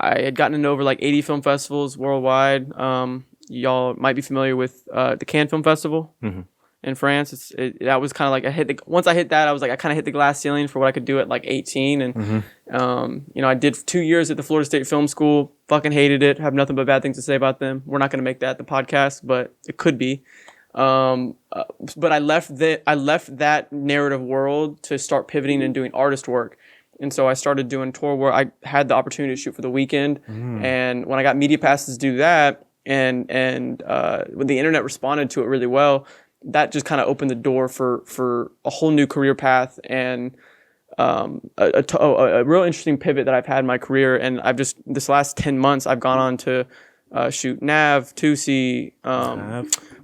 I had gotten into over like 80 film festivals worldwide. Y'all might be familiar with the Cannes Film Festival in France. That was kind of like once I hit that, I was like, I kind of hit the glass ceiling for what I could do at like 18. And I did 2 years at the Florida State Film School. Fucking hated it. Have nothing but bad things to say about them. We're not going to make that the podcast, but it could be. But I left that narrative world to start pivoting and doing artist work. And so I started doing tour work. I had the opportunity to shoot for The Weeknd. And when I got media passes to do that, and when the internet responded to it really well, that just kind of opened the door for a whole new career path and a real interesting pivot that I've had in my career. And this last 10 months, I've gone on to shoot Nav, Tusi,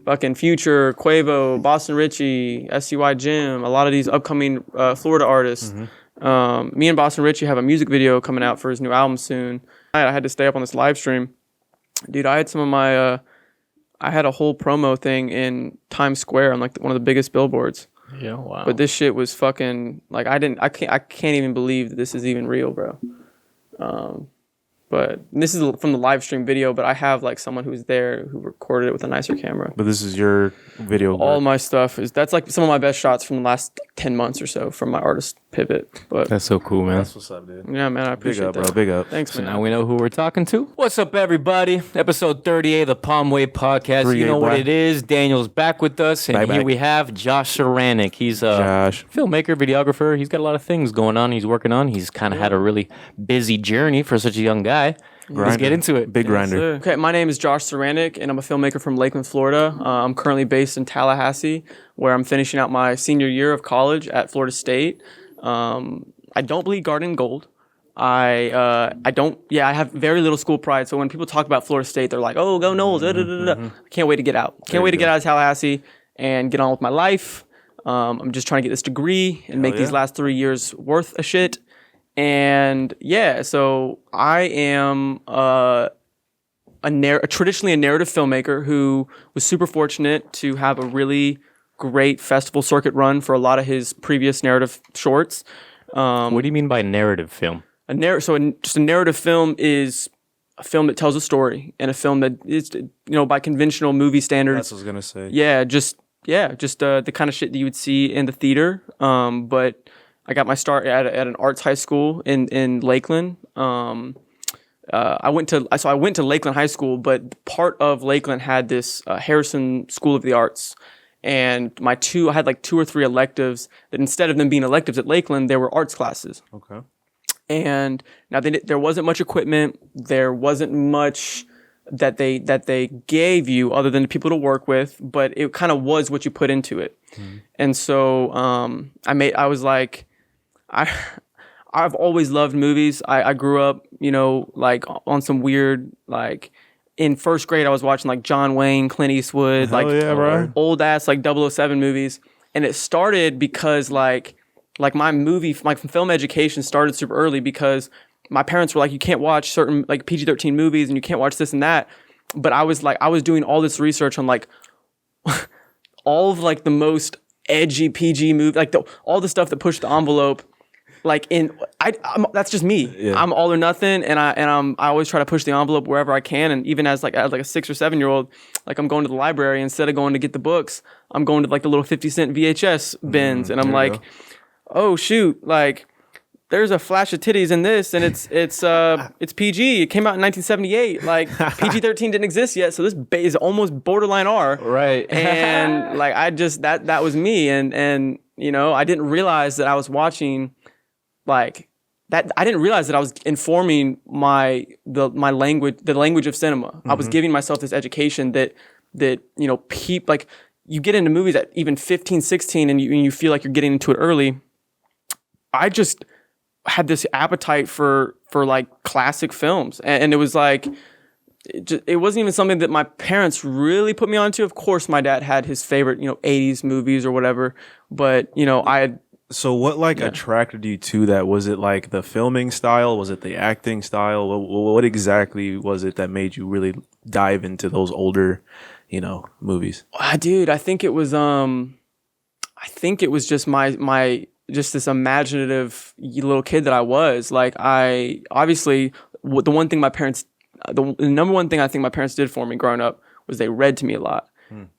fucking Future, Quavo, Boston Richie, SCY Jim, a lot of these upcoming Florida artists. Me and Boston Richie have a music video coming out for his new album soon. I had to stay up on this live stream. Dude, I had some of my, I had a whole promo thing in Times Square on like one of the biggest billboards. Yeah, wow. But this shit was fucking, like, I can't even believe that this is even real, bro. But this is from the live stream video, but I have like someone who's there who recorded it with a nicer camera. But this is your video. All my stuff that's like some of my best shots from the last 10 months or so from my artist pivot. But that's so cool, man. That's what's up, dude. Yeah, man, I appreciate that. Big up, bro. Big up. Thanks, man. So now we know who we're talking to. What's up, everybody? Episode 38 of the Palm Way Podcast. You know what it is. Daniel's back with us, and here we have Josh Saranic. He's a filmmaker, videographer. He's got a lot of things going on. He's working on. He's kind of had a really busy journey for such a young guy. Let's get into it. Big grinder. Okay, my name is Josh Saranic, and I'm a filmmaker from Lakeland, Florida. I'm currently based in Tallahassee, where I'm finishing out my senior year of college at Florida State. I don't bleed garden gold. I have very little school pride. So when people talk about Florida State, they're like, "Oh, go Noles!" I can't wait to get out. Can't wait to get out of Tallahassee and get on with my life. I'm just trying to get this degree and make these last 3 years worth a shit. And yeah, so I am traditionally a narrative filmmaker who was super fortunate to have a really great festival circuit run for a lot of his previous narrative shorts. What do you mean by narrative film? A narrative film is a film that tells a story, and a film that is, by conventional movie standards. That's what I was gonna say. Yeah, just the kind of shit that you would see in the theater. But I got my start at an arts high school in Lakeland. I went to Lakeland High School, but part of Lakeland had this Harrison School of the Arts. And I had like 2 or 3 electives that instead of them being electives at Lakeland, they were arts classes. Okay. And now there wasn't much equipment. There wasn't much that they gave you other than the people to work with, but it kind of was what you put into it. And so I've always loved movies. I grew up, like on some weird, like in first grade, I was watching like John Wayne, Clint Eastwood, old ass like 007 movies. And it started because like my film education started super early because my parents were like, you can't watch certain like PG-13 movies and you can't watch this and that. But I was doing all this research on like all of like the most edgy PG movie, like all the stuff that pushed the envelope. Like that's just me. Yeah. I'm all or nothing, and I always try to push the envelope wherever I can. And even as a 6 or 7 year old, like I'm going to the library instead of going to get the books, I'm going to like the little 50-cent VHS bins, and I'm like, oh shoot, like there's a flash of titties in this, and it's PG. It came out in 1978. Like PG-13 didn't exist yet, so this is almost borderline R. Right. And like I just that was me, and I didn't realize that I was watching. Like that, I didn't realize that I was informing my language, the language of cinema. I was giving myself this education that like you get into movies at even 15, 16, and you feel like you're getting into it early. I just had this appetite for like classic films, and it was like it wasn't even something that my parents really put me onto. Of course, my dad had his favorite 80s movies or whatever, but I had. So what attracted you to that? Was it like the filming style? Was it the acting style? What exactly was it that made you really dive into those older, movies? Dude, I think it was just my just this imaginative little kid that I was. Like I obviously the one thing my parents, the number one thing I think my parents did for me growing up was they read to me a lot,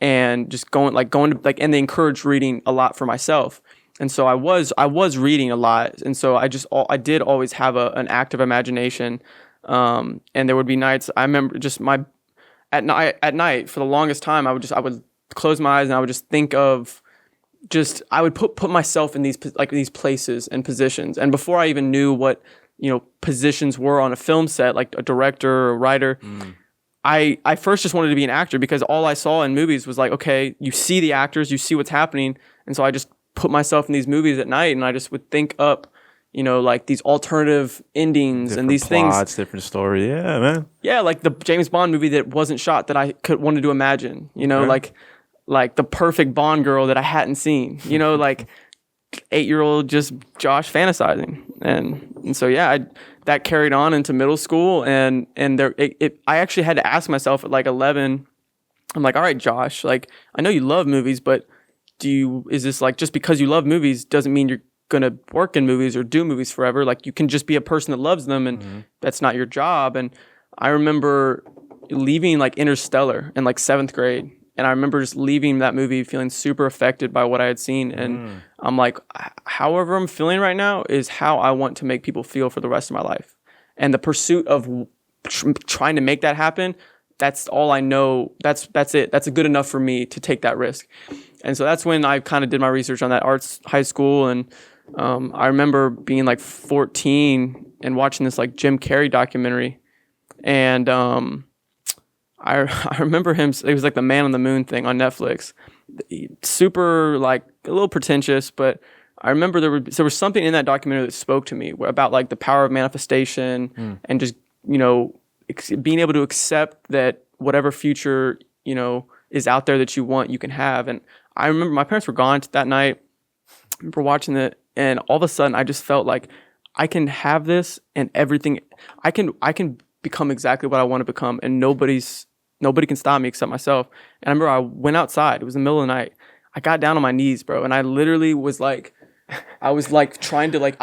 and just going to like, and they encouraged reading a lot for myself. And so I was reading a lot, and so I did always have an active imagination, and there would be nights I remember just at night for the longest time I would close my eyes and I would just think of I would put myself in these places and positions, and before I even knew what positions were on a film set, like a director or a writer. I first just wanted to be an actor because all I saw in movies was like, okay, you see the actors, you see what's happening, and so I just put myself in these movies at night, and I just would think up, like these alternative endings different and these plots, different story. Yeah, man. Yeah, like the James Bond movie that wasn't shot that I wanted to imagine. Like the perfect Bond girl that I hadn't seen. Like 8-year-old just Josh fantasizing, and so yeah, that carried on into middle school, and I actually had to ask myself at like 11. I'm like, all right, Josh, like I know you love movies, but is this like just because you love movies doesn't mean you're gonna work in movies or do movies forever? Like you can just be a person that loves them, and that's not your job. And I remember leaving like Interstellar in like 7th grade, and I remember just leaving that movie feeling super affected by what I had seen. And I'm like, however I'm feeling right now is how I want to make people feel for the rest of my life. And the pursuit of trying to make that happen, that's all I know. That's it. That's good enough for me to take that risk. And so that's when I kind of did my research on that arts high school. And I remember being like 14 and watching this like Jim Carrey documentary. And I remember him, it was like the Man on the Moon thing on Netflix. Super like a little pretentious, but I remember there was something in that documentary that spoke to me about like the power of manifestation and just, being able to accept that whatever future, is out there that you want, you can have. And I remember my parents were gone that night. I remember watching it, and all of a sudden I just felt like I can have this and everything. I can become exactly what I want to become, and nobody can stop me except myself. And I remember I went outside. It was the middle of the night. I got down on my knees, bro, and I literally was like, I was trying to take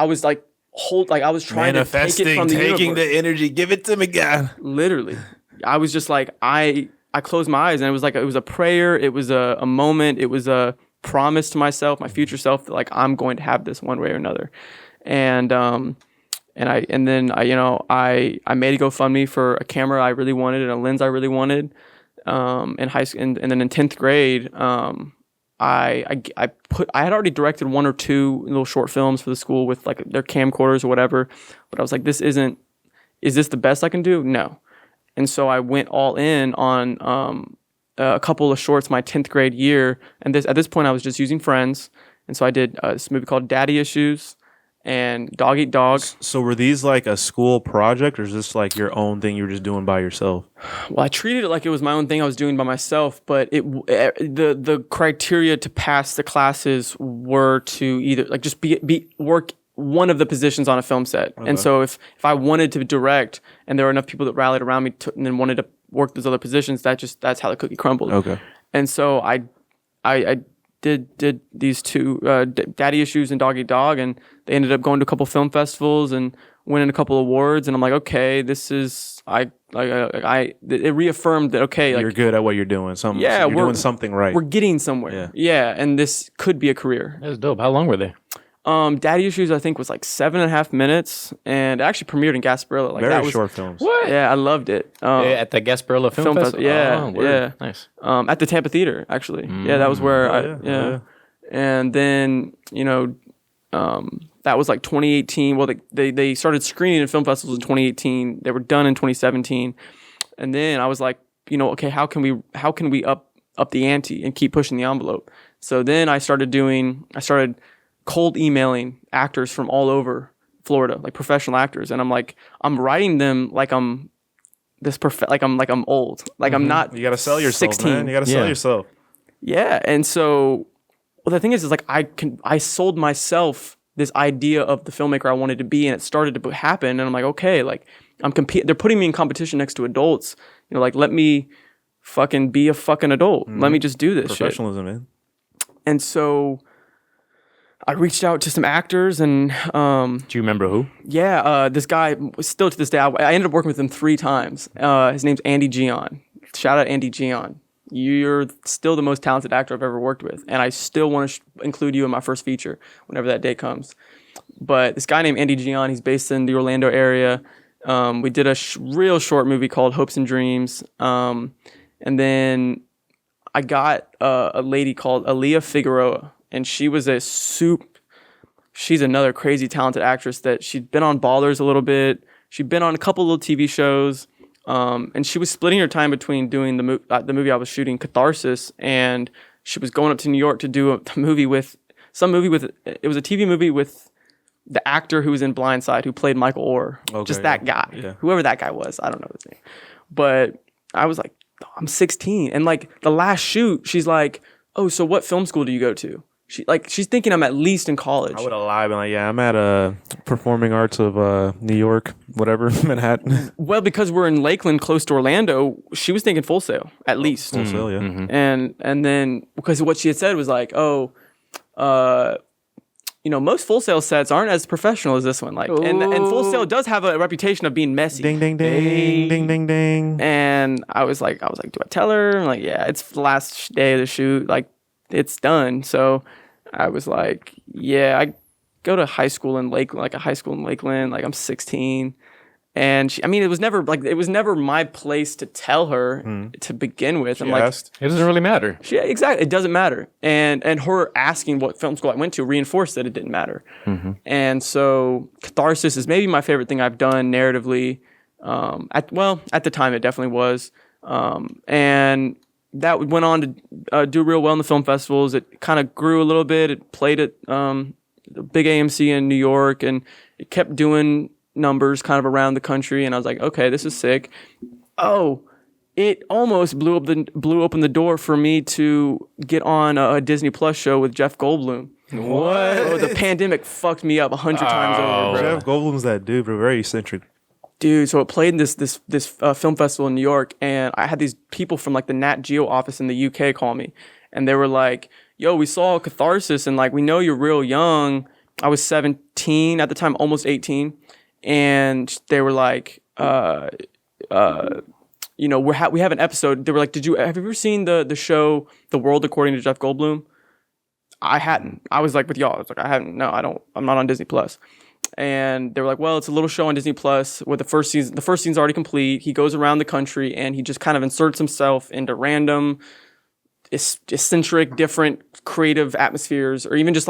it from the taking the energy, give it to me, God. Literally, I was just like, I closed my eyes, and it was a prayer. It was a moment. It was a promise to myself, my future self, that like I'm going to have this one way or another. And then I made a GoFundMe for a camera I really wanted and a lens I really wanted. In high school, and then in 10th grade, I had already directed 1 or 2 little short films for the school with like their camcorders or whatever, but I was like, is this the best I can do? No. And so I went all in on a couple of shorts my 10th grade year, and at this point I was just using friends, and so I did this movie called Daddy Issues and Dog Eat Dog. So were these like a school project, or is this like your own thing you were just doing by yourself? Well, I treated it like it was my own thing I was doing by myself, but the criteria to pass the classes were to either like just work one of the positions on a film set. Okay. And so if I wanted to direct and there were enough people that rallied around me and then wanted to work those other positions, that's how the cookie crumbled. Okay. And so I did these 2 Daddy Issues and Dog Eat Dog, and they ended up going to a couple film festivals and winning a couple awards. And I'm like, okay, this is it reaffirmed that okay, like, you're good at what you're doing. You're doing something right. We're getting somewhere. Yeah, and this could be a career. That's dope. How long were they? Daddy Issues I think was like 7.5 minutes, and it actually premiered in Gasparilla. Like very short films. What? Yeah, I loved it. At the Gasparilla Film Festival. Yeah. Nice. At the Tampa Theater actually. Yeah, that was where And then that was like 2018. Well, they started screening in film festivals in 2018. They were done in 2017, and then I was like, okay, how can we up the ante and keep pushing the envelope? So then I started cold emailing actors from all over Florida, like professional actors, and I'm writing them like I'm I'm old, like I'm not. You gotta sell yourself, 16. man. You gotta sell yourself. Yeah, and so the thing is like I sold myself this idea of the filmmaker I wanted to be, and it started to happen. And I'm like, okay, like I'm competing. They're putting me in competition next to adults. Like let me fucking be a fucking adult. Let me just do this Professionalism, man. And so I reached out to some actors and do you remember who? Yeah, this guy still to this day. I ended up working with him 3 times. His name's Andy Gion. Shout out Andy Gion. You're still the most talented actor I've ever worked with, and I still want to include you in my first feature whenever that day comes. But this guy named Andy Gion, he's based in the Orlando area. We did a real short movie called Hopes and Dreams, and then I got a lady called Aaliyah Figueroa. And she was she's another crazy talented actress that she'd been on Ballers a little bit. She'd been on a couple little TV shows. And she was splitting her time between doing the movie I was shooting, Catharsis, and she was going up to New York to do it was a TV movie with the actor who was in Blind Side, who played Michael Orr. Okay, just that guy. Yeah. Whoever that guy was. I don't know his name. But I was like, I'm 16. And like the last shoot, she's like, oh, so what film school do you go to? She's thinking I'm at least in college. I would have lied, been like, yeah, I'm at Performing Arts of New York, whatever, Manhattan. Well, because we're in Lakeland, close to Orlando, she was thinking Full Sail, at least. Full Sail, yeah. Mm-hmm. And then, because what she had said was like, most Full Sail sets aren't as professional as this one. Like, and Full Sail does have a reputation of being messy. Ding, ding, ding, ding, ding, ding. And I was like, do I tell her? I'm like, yeah, it's the last day of the shoot. Like, it's done. So I was like, yeah, I go to high school in Lakeland, like I'm 16. And it was never my place to tell her to begin with. She asked. It doesn't really matter. Exactly. It doesn't matter. And her asking what film school I went to reinforced that it didn't matter. Mm-hmm. And so Catharsis is maybe my favorite thing I've done narratively. At the time it definitely was. And that went on to do real well in the film festivals. It kind of grew a little bit. It played at the big AMC in New York, and it kept doing numbers kind of around the country. And I was like, okay, this is sick. Oh, it almost blew open the door for me to get on a Disney Plus show with Jeff Goldblum. What? Oh, the pandemic fucked me up 100 times over, bro. Jeff Goldblum's that dude, but very eccentric. Dude, so it played in this film festival in New York, and I had these people from like the Nat Geo office in the UK call me, and they were like, yo, we saw Catharsis, and like, we know you're real young. I was 17 at the time, almost 18, and they were like, we have an episode. They were like, have you ever seen the show The World According to Jeff Goldblum? I hadn't. I was like with y'all. I was like, I haven't. No, I don't. I'm not on Disney Plus. And they were like, well, it's a little show on Disney Plus where the first season's already complete. He goes around the country and he just kind of inserts himself into random, eccentric, different creative atmospheres, or even just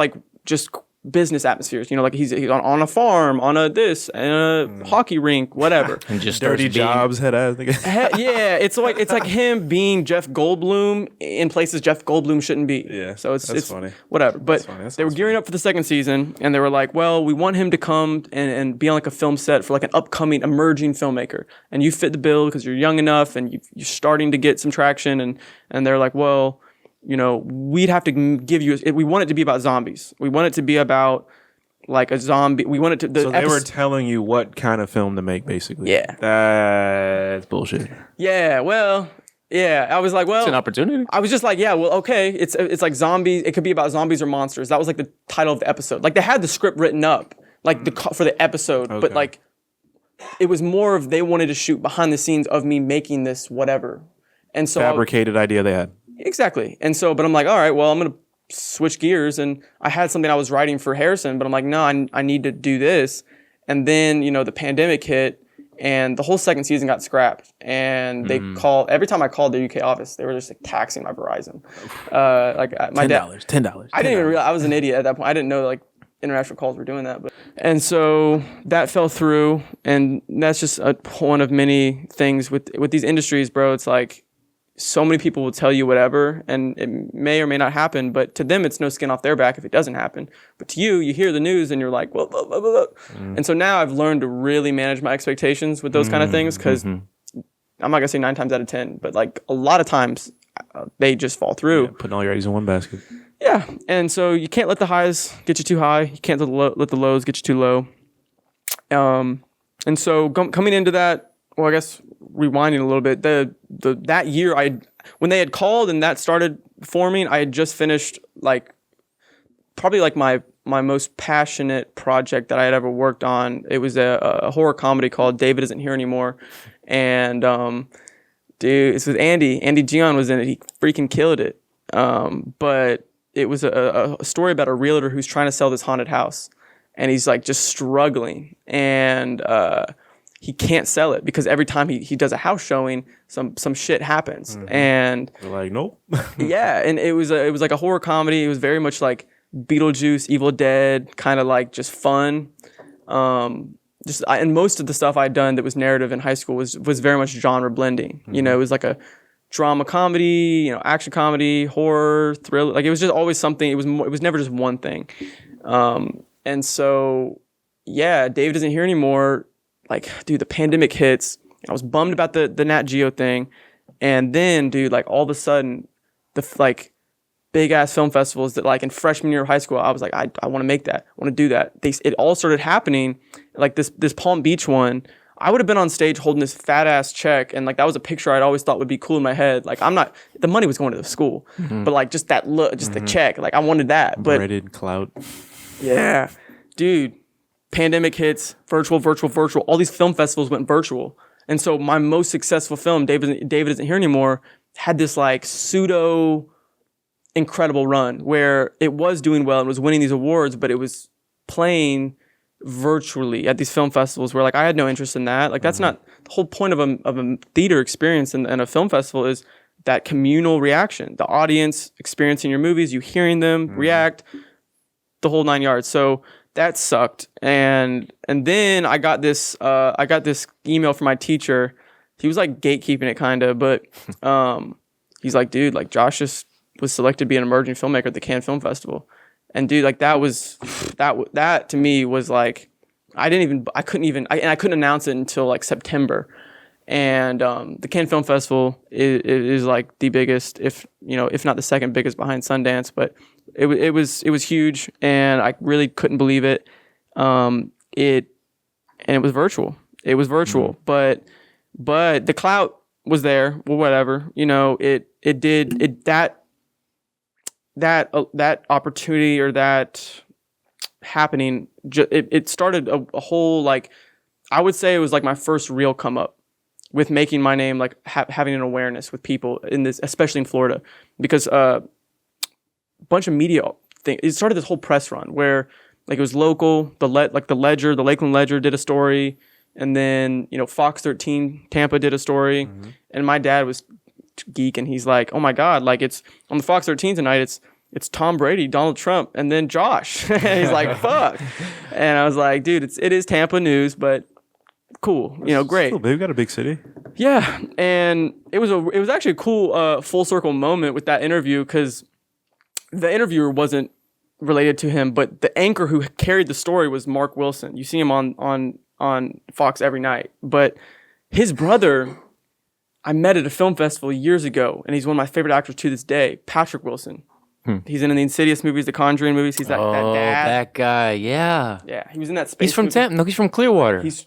business atmospheres. Like he's on a farm, on a hockey rink, whatever. And just dirty jobs, head ass. Yeah, it's like him being Jeff Goldblum in places Jeff Goldblum shouldn't be. Yeah, so it's funny. Whatever. But they were gearing up for the second season, and they were like, well, we want him to come and be on like a film set for like an upcoming emerging filmmaker, and you fit the bill because you're young enough and you're starting to get some traction. And they're like, well, we'd have to give you. We want it to be about zombies. We want it to be about like a zombie. We want it to. So they were telling you what kind of film to make, basically. Yeah, that's bullshit. Yeah, well, yeah. I was like, well, it's an opportunity. I was just like, yeah, well, okay. It's like zombies. It could be about zombies or monsters. That was like the title of the episode. Like they had the script written up, like for the episode, but like it was more of they wanted to shoot behind the scenes of me making this whatever, and so fabricated idea they had. Exactly. And so, but I'm like, all right, well, I'm going to switch gears. And I had something I was writing for Harrison, but I'm like, no, I need to do this. And then, the pandemic hit and the whole second season got scrapped. And they every time I called their UK office, they were just like taxing my Verizon. My $10. $10. I didn't even realize, I was an idiot at that point. I didn't know like international calls were doing that. And so that fell through. And that's just one of many things with these industries, bro. It's like, so many people will tell you whatever, and it may or may not happen, but to them, it's no skin off their back if it doesn't happen. But to you, you hear the news and you're like, whoa, whoa, whoa, whoa. And so now I've learned to really manage my expectations with those kind of things, because I'm not going to say 9 times out of 10, but like a lot of times they just fall through. Yeah, putting all your eggs in one basket. Yeah. And so you can't let the highs get you too high. You can't let the lows get you too low. And so coming into that, well, I guess rewinding a little bit, that year when they had called and that started forming, I had just finished probably my my most passionate project that I had ever worked on. It was a horror comedy called David Isn't Here Anymore. And dude, it's with Andy. Andy Gion was in it. He freaking killed it. But it was a story about a realtor who's trying to sell this haunted house. And he's like just struggling. And he can't sell it because every time he does a house showing, some shit happens. Mm-hmm. And they're like, nope. Yeah, and it was like a horror comedy. It was very much like Beetlejuice, Evil Dead, kind of like just fun. And most of the stuff I'd done that was narrative in high school was very much genre blending. Mm-hmm. It was like a drama comedy, action comedy, horror, thriller. Like it was just always something. It was never just one thing. And so, yeah, David Isn't Here Anymore. Like, dude, the pandemic hits. I was bummed about the Nat Geo thing. And then, dude, like all of a sudden, the big ass film festivals that like in freshman year of high school, I was like, I want to make that. I want to do that. It all started happening. Like this Palm Beach one, I would have been on stage holding this fat ass check. And like, that was a picture I'd always thought would be cool in my head. Like the money was going to the school, mm-hmm. but like just that look, just mm-hmm. the check. Like I wanted that. But Breaded clout. Yeah, dude. Pandemic hits, virtual. All these film festivals went virtual. And so my most successful film, David Isn't Here Anymore, had this like pseudo incredible run where it was doing well and was winning these awards, but it was playing virtually at these film festivals where like I had no interest in that. Like that's mm-hmm. not the whole point of a theater experience and a film festival is that communal reaction, the audience experiencing your movies, you hearing them mm-hmm. react, the whole 9 yards. So that sucked. And then I got this email from my teacher. He was like gatekeeping it kind of, but he's like, dude, like Josh just was selected to be an emerging filmmaker at the Cannes Film Festival. And dude, like that to me was like, I couldn't announce it until like September. And the Cannes Film Festival is like the biggest, if not the second biggest behind Sundance, but it was huge, and I really couldn't believe it. It was virtual. It was virtual, mm-hmm. but the clout was there. Well, whatever, that opportunity or that happening. It started a whole like, I would say it was like my first real come up with making my name, like having an awareness with people in this, especially in Florida, because bunch of media thing. It started this whole press run where like it was local. The Lakeland Ledger did a story, and then Fox 13 Tampa did a story, mm-hmm. and my dad was geek, and he's like, oh my god, like it's on the Fox 13 tonight. It's Tom Brady, Donald Trump, and then Josh. And he's like, fuck. And I was like, dude, it is Tampa news, but cool, great. Cool, they've got a big city. Yeah, and it was actually a cool full circle moment with that interview because the interviewer wasn't related to him, but the anchor who carried the story was Mark Wilson. You see him on Fox every night. But his brother, I met at a film festival years ago, and he's one of my favorite actors to this day, Patrick Wilson. He's in the Insidious movies, the Conjuring movies. He's that dad. That guy, yeah. Yeah, he was in that space. He's from Tampa. No, he's from Clearwater. He's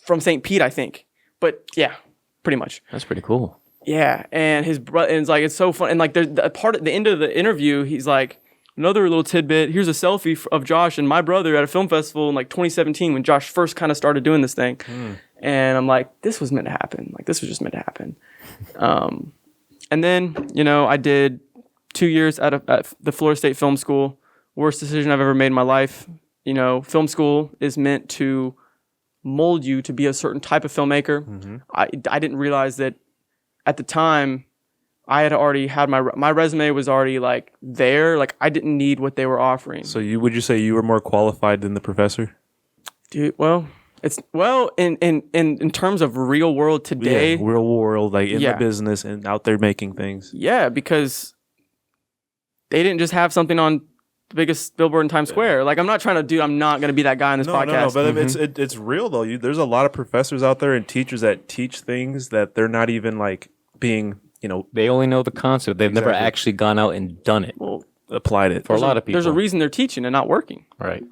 from St. Pete, I think. But yeah, pretty much. That's pretty cool. Yeah, and his brother, and it's like, it's so fun. And like, there's a part at the end of the interview, he's like, another little tidbit, here's a selfie of Josh and my brother at a film festival in like 2017 when Josh first kind of started doing this thing. And I'm like, this was meant to happen. Like, this was just meant to happen. And then, I did 2 years at the Florida State Film School. Worst decision I've ever made in my life. Film school is meant to mold you to be a certain type of filmmaker. Mm-hmm. I didn't realize that at the time, I had already had my resume was already like there. Like I didn't need what they were offering. So would you say you were more qualified than the professor? Dude, in terms of real world today, real world, like in the business and out there making things. Yeah, because they didn't just have something on the biggest billboard in Times Square. Like I'm not trying to I'm not going to be that guy in this podcast. No, but it's real though. There's a lot of professors out there and teachers that teach things that they're not even like being. They only know the concept. They've never actually gone out and done it. Well, applied it. For a lot of people. There's a reason they're teaching and not working. Right.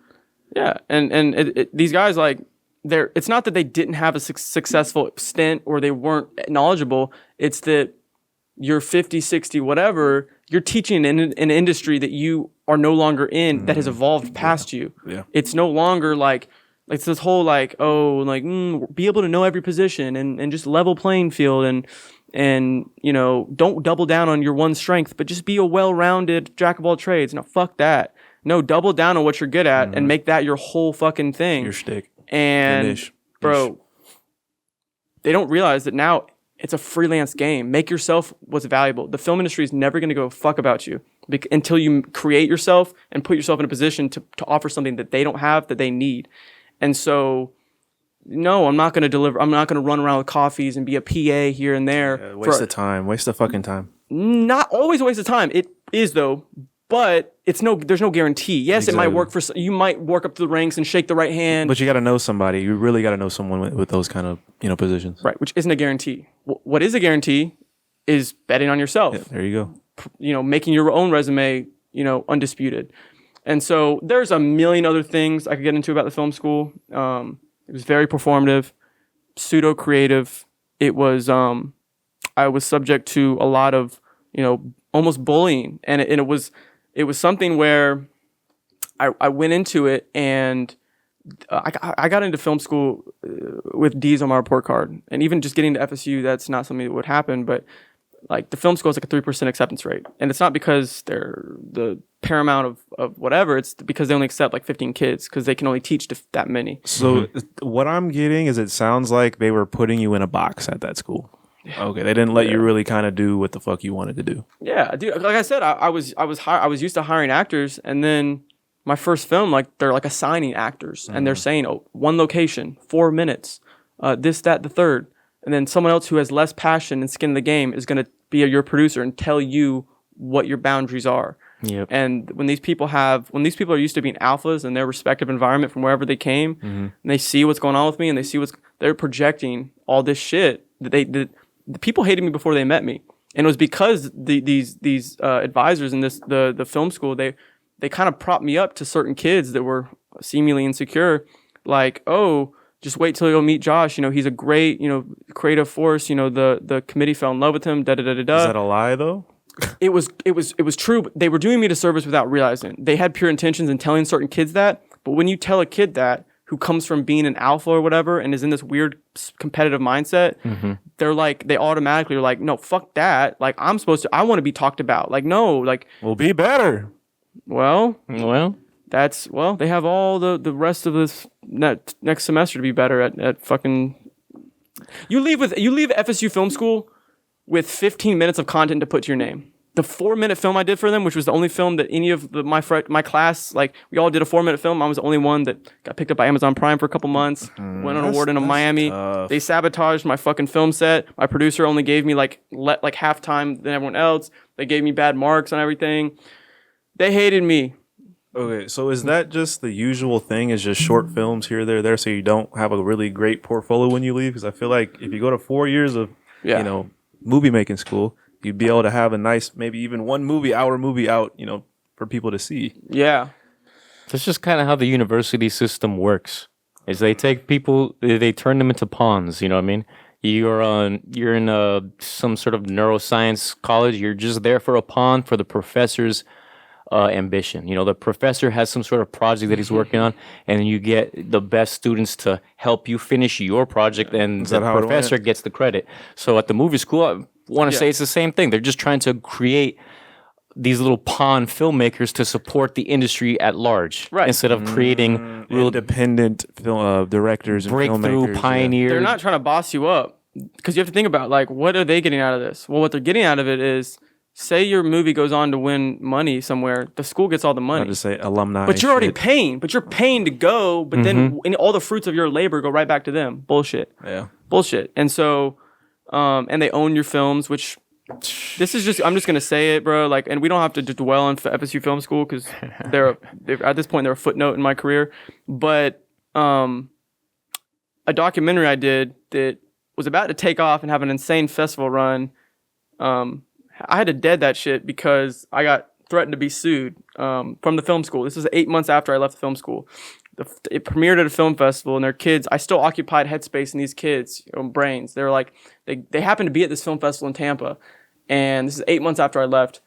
Yeah. And these guys, like, it's not that they didn't have a successful stint or they weren't knowledgeable. It's that you're 50, 60, whatever, you're teaching in an industry that you are no longer in, that has evolved past you. Yeah. It's no longer like it's this whole like, be able to know every position and just level playing field and don't double down on your one strength, but just be a well-rounded jack of all trades. No, fuck that. No, double down on what you're good at and make that your whole fucking thing. Your shtick. And bro, they don't realize that now it's a freelance game. Make yourself what's valuable. The film industry is never going to go fuck about you until you create yourself and put yourself in a position to offer something that they don't have, that they need. And so, no, I'm not going to deliver. I'm not going to run around with coffees and be a PA here and there. Yeah, waste of time. Waste of fucking time. Not always a waste of time. It is though, but there's no guarantee. Yes, exactly. It might work you might work up to the ranks and shake the right hand. But you got to know somebody. You really got to know someone with those kind of positions. Right, which isn't a guarantee. What is a guarantee is betting on yourself. Yeah, there you go. Making your own resume, undisputed. And so there's a million other things I could get into about the film school. It was very performative, pseudo creative. It was I was subject to a lot of almost bullying, and it was something where I went into it and I got into film school with D's on my report card, and even just getting to FSU, that's not something that would happen, but like the film school is like a 3% acceptance rate, and it's not because they're the paramount of whatever. It's because they only accept like 15 kids because they can only teach to that many. So what I'm getting is it sounds like they were putting you in a box at that school. Okay, they didn't let you really kind of do what the fuck you wanted to do. Yeah, dude. Like I said, I was used to hiring actors, and then my first film, like they're like assigning actors, and they're saying, one location, 4 minutes, this, that, the third. And then someone else who has less passion and skin in the game is going to be your producer and tell you what your boundaries are. Yep. And when these people are used to being alphas in their respective environment from wherever they came, and they see what's going on with me, and they see they're projecting all this shit that the people hated me before they met me. And it was because these advisors in the film school, they kind of propped me up to certain kids that were seemingly insecure, like, just wait till you'll meet Josh. He's a great, creative force. The committee fell in love with him. Da da da da da. Is that a lie though? It was true. But they were doing me a disservice without realizing. They had pure intentions in telling certain kids that. But when you tell a kid that who comes from being an alpha or whatever and is in this weird competitive mindset, they're like, they automatically are like, no, fuck that. Like I want to be talked about. Like no, like we'll be better. Well. They have all the rest of this next semester to be better at fucking. You leave FSU Film School with 15 minutes of content to put to your name. The 4-minute film I did for them, which was the only film that any of my class, like we all did a 4-minute film. I was the only one that got picked up by Amazon Prime for a couple months. Went on an award in Miami. Tough. They sabotaged my fucking film set. My producer only gave me like half time than everyone else. They gave me bad marks on everything. They hated me. Okay, so is that just the usual thing? Is just short films here, there, so you don't have a really great portfolio when you leave? Because I feel like if you go to 4 years of, movie making school, you'd be able to have a nice, maybe even 1 hour movie out, for people to see. Yeah, that's just kind of how the university system works. Is they take people, they turn them into pawns. You know what I mean? You're in some sort of neuroscience college. You're just there for a pawn for the professor's ambition. The professor has some sort of project that he's working on, and you get the best students to help you finish your project, and the professor gets the credit. So at the movie school, I want to say it's the same thing. They're just trying to create these little pawn filmmakers to support the industry at large, right? Instead of creating real independent film directors and breakthrough filmmakers. pioneers. They're not trying to boss you up, because you have to think about like, what are they getting out of this? Well, what they're getting out of it is, say your movie goes on to win money somewhere, the school gets all the money. I just say alumni. But you're already paying. But you're paying to go. But then all the fruits of your labor go right back to them. Bullshit. Yeah. Bullshit. And so, and they own your films, which this is just, I'm just going to say it, bro. Like, and we don't have to dwell on FSU Film School because they're at this point, they're a footnote in my career. But a documentary I did that was about to take off and have an insane festival run, I had to dead that shit because I got threatened to be sued from the film school. This was 8 months after I left the film school. It premiered at a film festival, and their kids, I still occupied headspace in these kids' brains. They were like, they happened to be at this film festival in Tampa, and this is 8 months after I left.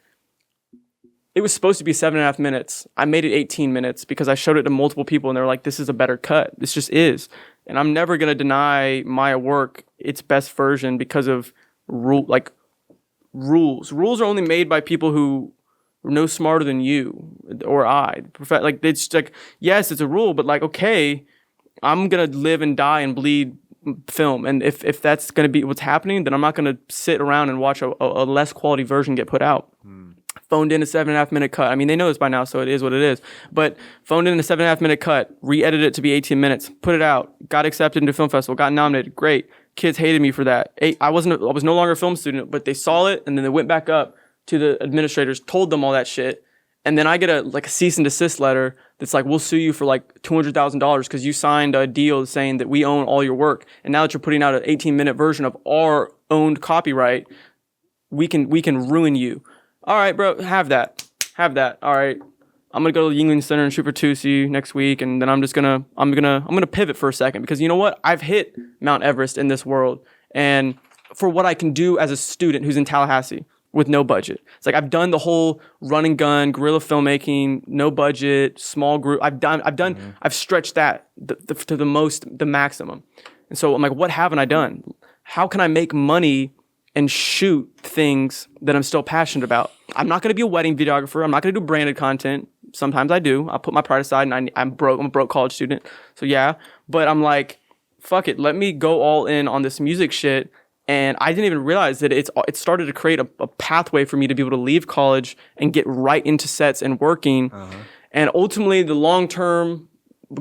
It was supposed to be 7.5 minutes. I made it 18 minutes because I showed it to multiple people, and they're like, "This is a better cut. This just is." And I'm never gonna deny my work its best version because of rules. Rules are only made by people who are no smarter than you or I. Like, it's like, yes, it's a rule, but like, okay, I'm gonna live and die and bleed film, and if that's gonna be what's happening, then I'm not gonna sit around and watch a less quality version get put out. Phoned in a 7.5 minute cut. I mean, they know this by now, so it is what it is. But phoned in a 7.5 minute cut, re-edited it to be 18 minutes, put it out, got accepted into a film festival, got nominated. Great. Kids hated me for that. I was no longer a film student, but they saw it, and then they went back up to the administrators, told them all that shit, and then I get a cease and desist letter that's like, "We'll sue you for like $200,000 because you signed a deal saying that we own all your work, and now that you're putting out an 18-minute version of our owned copyright, we can ruin you." All right, bro, have that. All right, I'm gonna go to the Yingling Center and shoot for 2, see you next week, and then I'm gonna pivot for a second because you know what? I've hit Mount Everest in this world, and for what I can do as a student who's in Tallahassee with no budget, it's like I've done the whole run and gun guerrilla filmmaking, no budget, small group. I've stretched that to the maximum, and so I'm like, what haven't I done? How can I make money and shoot things that I'm still passionate about? I'm not going to be a wedding videographer. I'm not going to do branded content. Sometimes I do. I'll put my pride aside, and I'm broke. I'm a broke college student. So yeah, but I'm like, fuck it. Let me go all in on this music shit. And I didn't even realize that it started to create a pathway for me to be able to leave college and get right into sets and working. And ultimately, the long-term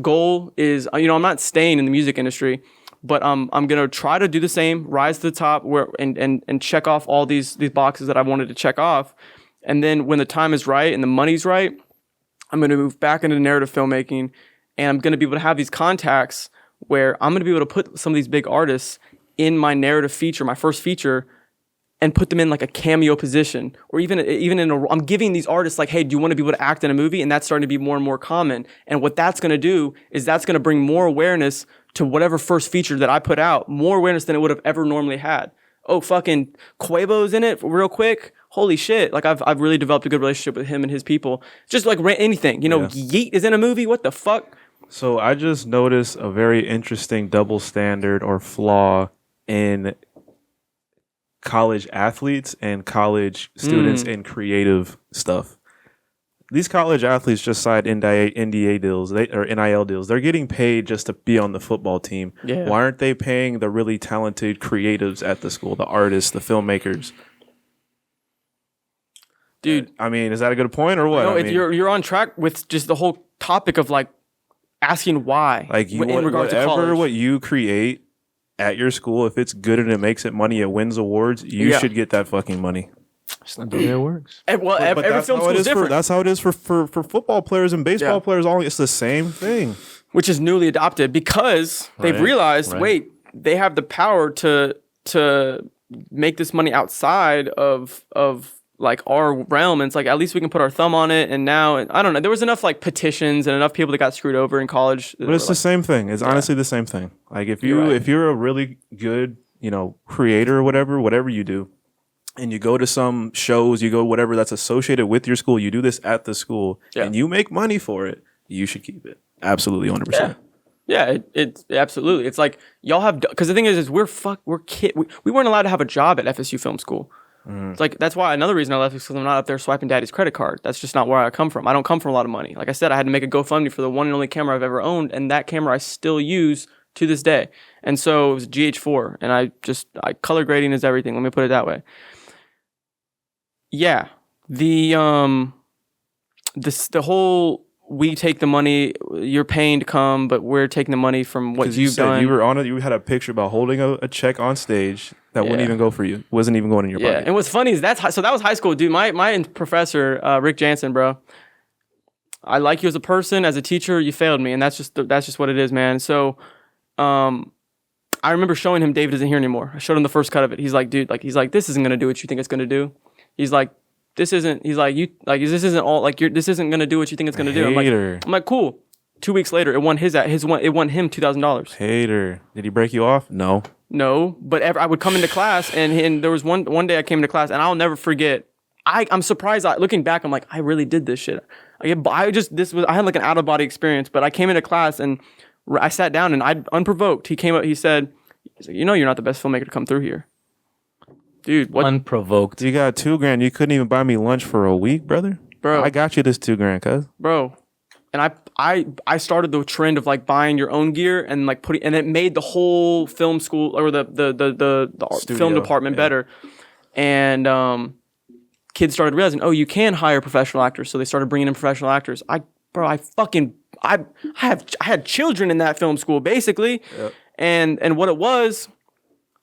goal is, I'm not staying in the music industry, but I'm gonna try to do the same, rise to the top, and check off all these boxes that I wanted to check off, and then when the time is right and the money's right, I'm gonna move back into narrative filmmaking, and I'm gonna be able to have these contacts where I'm gonna be able to put some of these big artists in my narrative feature, my first feature, and put them in like a cameo position, or even I'm giving these artists like, hey, do you want to be able to act in a movie? And that's starting to be more and more common. And what that's going to do is that's going to bring more awareness to whatever first feature that I put out, more awareness than it would have ever normally had. Oh, fucking Quavo's in it real quick. Holy shit. Like I've really developed a good relationship with him and his people. Just like anything, Yeet is in a movie. What the fuck? So I just noticed a very interesting double standard or flaw in college athletes and college students in creative stuff. These college athletes just signed NDA deals, or NIL deals. They're getting paid just to be on the football team. Yeah. Why aren't they paying the really talented creatives at the school, the artists, the filmmakers? Dude, I mean, is that a good point or what? No, you're on track with just the whole topic of like asking why. Like in regards to college. What you create at your school, if it's good and it makes it money, it wins awards, you should get that fucking money. It's not the way it works. Well, every film school is different. That's how it is for football players and baseball players. It's the same thing. Which is newly adopted because they've realized, wait, they have the power to make this money outside of like our realm, and it's like at least we can put our thumb on it. And now I don't know, there was enough like petitions and enough people that got screwed over in college, but it's the same thing. It's honestly the same thing. Like if you're a really good creator or whatever you do, and you go to some shows, you go whatever that's associated with your school, you do this at the school, and you make money for it, you should keep it. Absolutely, 100%. Yeah, it's absolutely. It's like y'all have, because the thing is we're kid. We weren't allowed to have a job at FSU Film School. It's like, that's why another reason I left is because I'm not up there swiping daddy's credit card. That's just not where I come from. I don't come from a lot of money. Like I said, I had to make a GoFundMe for the one and only camera I've ever owned, and that camera I still use to this day. And so it was GH4, and I color grading is everything. Let me put it that way. Yeah, the whole we take the money, you're paying to come, but we're taking the money from what you've done. You were on it. You had a picture about holding a check on stage that wouldn't even go for you. Wasn't even going in your pocket. And what's funny is that was high school, dude. My professor, Rick Jansen, bro. I like you as a person, as a teacher. You failed me, and that's just what it is, man. So, I remember showing him David Isn't Here Anymore. I showed him the first cut of it. He's like, dude, this isn't gonna do what you think it's gonna do. He's like, this isn't gonna do what you think it's gonna do. I'm like, cool. 2 weeks later, it won him $2,000. Hater. Did he break you off? No. No, but I would come into class, and there was one day I came into class, and I'll never forget. I'm surprised. Looking back, I'm like, I really did this shit. I had like an out of body experience. But I came into class and I sat down, and unprovoked. He came up. He's like, you know, you're not the best filmmaker to come through here, dude. What? Unprovoked. You got $2,000. You couldn't even buy me lunch for a week, brother. Bro, I got you this $2,000, cuz. Bro. And I started the trend of like buying your own gear and like and it made the whole film school or the film department better. And kids started realizing, oh, you can hire professional actors. So they started bringing in professional actors. I had children in that film school basically. Yep. And what it was,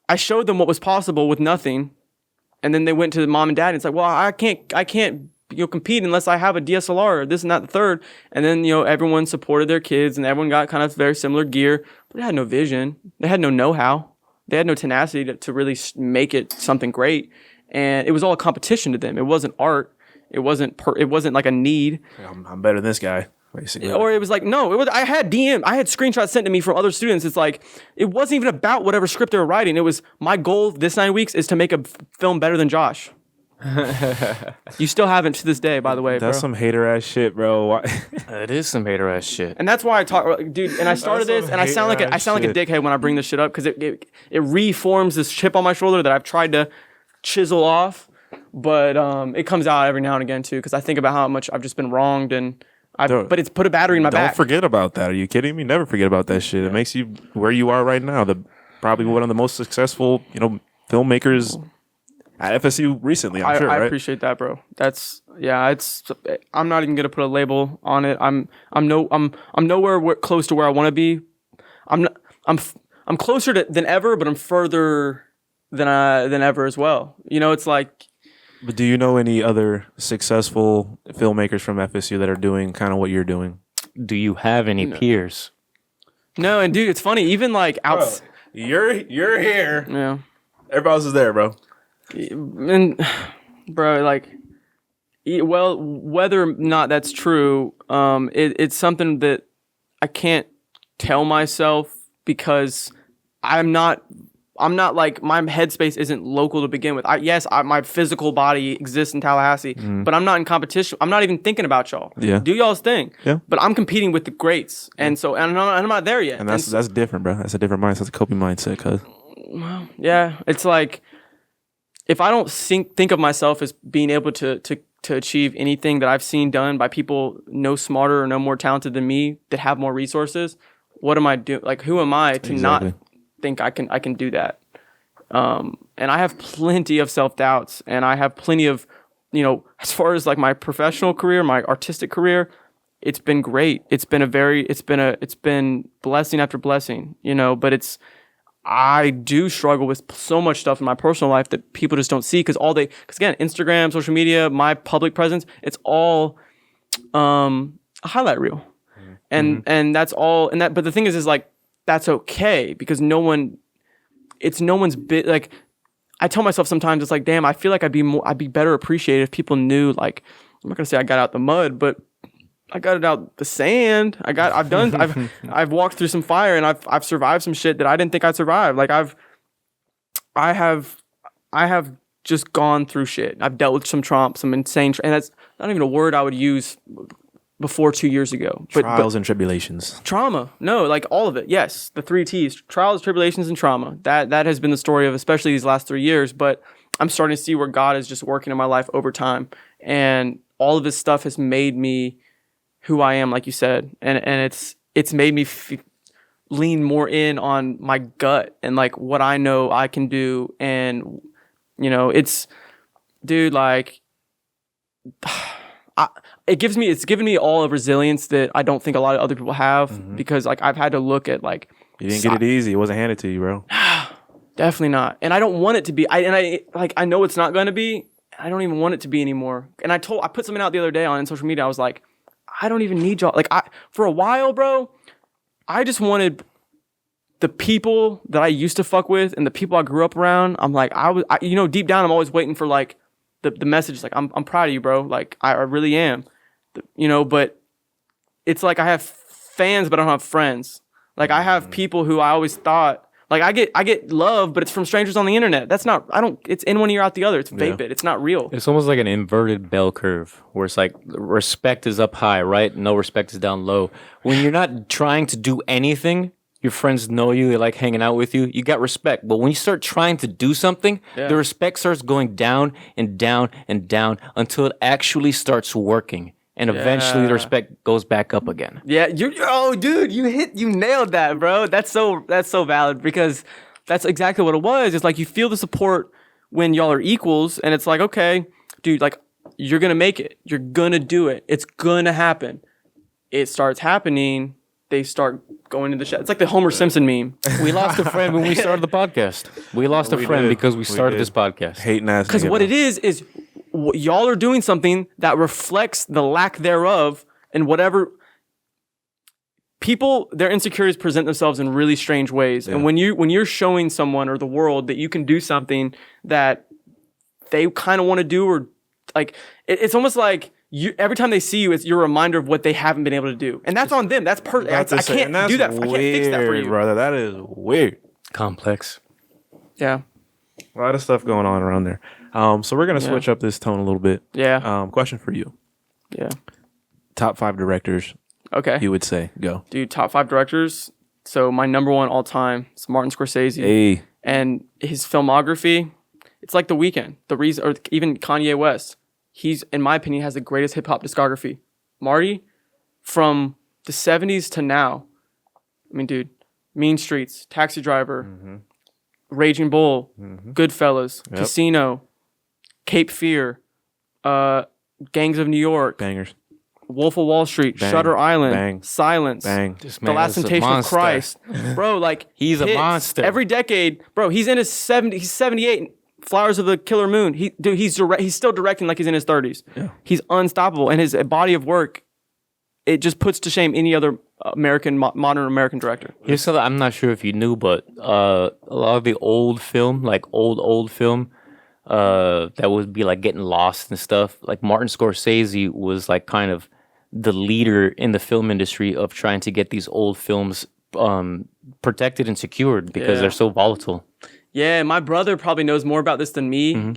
I showed them what was possible with nothing. And then they went to mom and dad and it's like, well, I can't compete unless I have a DSLR or this and that, the third. And then, everyone supported their kids and everyone got kind of very similar gear, but they had no vision. They had no know-how. They had no tenacity to really make it something great. And it was all a competition to them. It wasn't art. It wasn't like a need. I'm better than this guy, basically. Or it was like, no, I had screenshots sent to me from other students. It's like, it wasn't even about whatever script they were writing. It was my goal this 9 weeks is to make a film better than Josh. You still haven't to this day, by the way. That's some hater ass shit, bro. It is some hater ass shit, and that's why I talk, dude. And I started this, and I sound like a dickhead when I bring this shit up because it reforms this chip on my shoulder that I've tried to chisel off, but it comes out every now and again too because I think about how much I've just been wronged but it's put a battery in my back. Don't forget about that. Are you kidding me? Never forget about that shit. It makes you where you are right now. Probably one of the most successful, filmmakers at FSU recently, I'm sure, right? I appreciate that, bro. I'm not even gonna put a label on it. I'm nowhere close to where I want to be. I'm closer than ever, but I'm further than ever as well. It's like. But do you know any other successful filmmakers from FSU that are doing kind of what you're doing? Do you have any peers? No, and dude, it's funny. Even like out. You're here. Yeah. Everybody else is there, bro. And bro, like, well, whether or not that's true, it's something that I can't tell myself because I'm not like, my headspace isn't local to begin with. My physical body exists in Tallahassee, but I'm not in competition. I'm not even thinking about y'all. Yeah. Do y'all's thing. Yeah. But I'm competing with the greats, and so I'm not there yet. And that's different, bro. That's a different mindset. That's a coping mindset, cuz. Well, yeah, it's like. If I don't think of myself as being able to achieve anything that I've seen done by people no smarter or no more talented than me that have more resources, what am I doing? Like, who am I to not think I can do that? And I have plenty of self-doubts, and I have plenty of, as far as like my professional career, my artistic career, it's been great. It's been blessing after blessing, but I do struggle with so much stuff in my personal life that people just don't see because again, Instagram, social media, my public presence, it's all a highlight reel. And that's all. But the thing is like, that's okay because it's no one's bit. Like, I tell myself sometimes it's like, damn, I feel like I'd be better appreciated if people knew, like, I'm not going to say I got out the mud, but I got it out the sand. I've walked through some fire and I've survived some shit that I didn't think I'd survive. Like I have just gone through shit. I've dealt with some trauma, some insane, and that's not even a word I would use before 2 years ago. Trials and tribulations. Trauma. No, like all of it. Yes. The 3 T's, trials, tribulations, and trauma. That has been the story of especially these last 3 years, but I'm starting to see where God is just working in my life over time. And all of this stuff has made me who I am, like you said, and it's made me lean more in on my gut and like what I know I can do, and it's, dude, like, it's given me all of resilience that I don't think a lot of other people have because like I've had to look at like you didn't get it easy. It wasn't handed to you, bro. Definitely not, and I don't want it to be. I know it's not going to be. I don't even want it to be anymore. And I put something out the other day on social media. I was like, I don't even need y'all. Like, for a while, bro, I just wanted the people that I used to fuck with and the people I grew up around. I'm like, deep down, I'm always waiting for like the message. Like, I'm proud of you, bro. Like, I really am. But it's like I have fans, but I don't have friends. Like, I have people who I always thought Like I get love, but it's from strangers on the internet. That's not. It's in one ear out the other. It's vapid. It's not real. It's almost like an inverted bell curve where it's like respect is up high, right? No respect is down low. When you're not trying to do anything, your friends know you. They like hanging out with you. You got respect. But when you start trying to do something, the respect starts going down and down and down until it actually starts working. And eventually the respect goes back up again. Yeah, dude, you nailed that, bro. That's so valid because that's exactly what it was. It's like you feel the support when y'all are equals, and it's like, okay, dude, like you're gonna make it. You're gonna do it. It's gonna happen. It starts happening. They start going to the shop. It's like the Homer Simpson meme. We lost a friend when we started the podcast. We lost a friend because we started this podcast. Hating ass. Because what it is y'all are doing something that reflects the lack thereof, and whatever people, their insecurities present themselves in really strange ways. And when you're showing someone or the world that you can do something that they kind of want to do, or like it's almost like every time they see you, it's your reminder of what they haven't been able to do, and that's on them. That's I can't do that. I can't fix that for you, brother. That is weird. Complex. Yeah. A lot of stuff going on around there. So we're going to switch up this tone a little bit. Yeah. Question for you. Yeah. Top 5 directors. Okay. You would say. Go. Dude, top 5 directors. So my number one all time is Martin Scorsese. Hey. And his filmography, it's like The Weeknd. The reason, or even Kanye West. He's, in my opinion, has the greatest hip hop discography. Marty, from the 70s to now. I mean, dude, Mean Streets, Taxi Driver, Raging Bull, Goodfellas, Casino, Cape Fear, Gangs of New York, Bangers, Wolf of Wall Street, Bang. Shutter Island, Bang. Silence, Bang. The Last Temptation of Christ. Bro, like he's a monster. Every decade, bro, he's in his 70s, he's 78. Flowers of the Killer Moon. He's still directing like he's in his 30s. Yeah. He's unstoppable, and his body of work, it just puts to shame any other modern American director. Here's something I'm not sure if you knew, but a lot of the old film, like old film, that would be like getting lost and stuff. Like Martin Scorsese was like kind of the leader in the film industry of trying to get these old films protected and secured because they're so volatile. Yeah, my brother probably knows more about this than me. My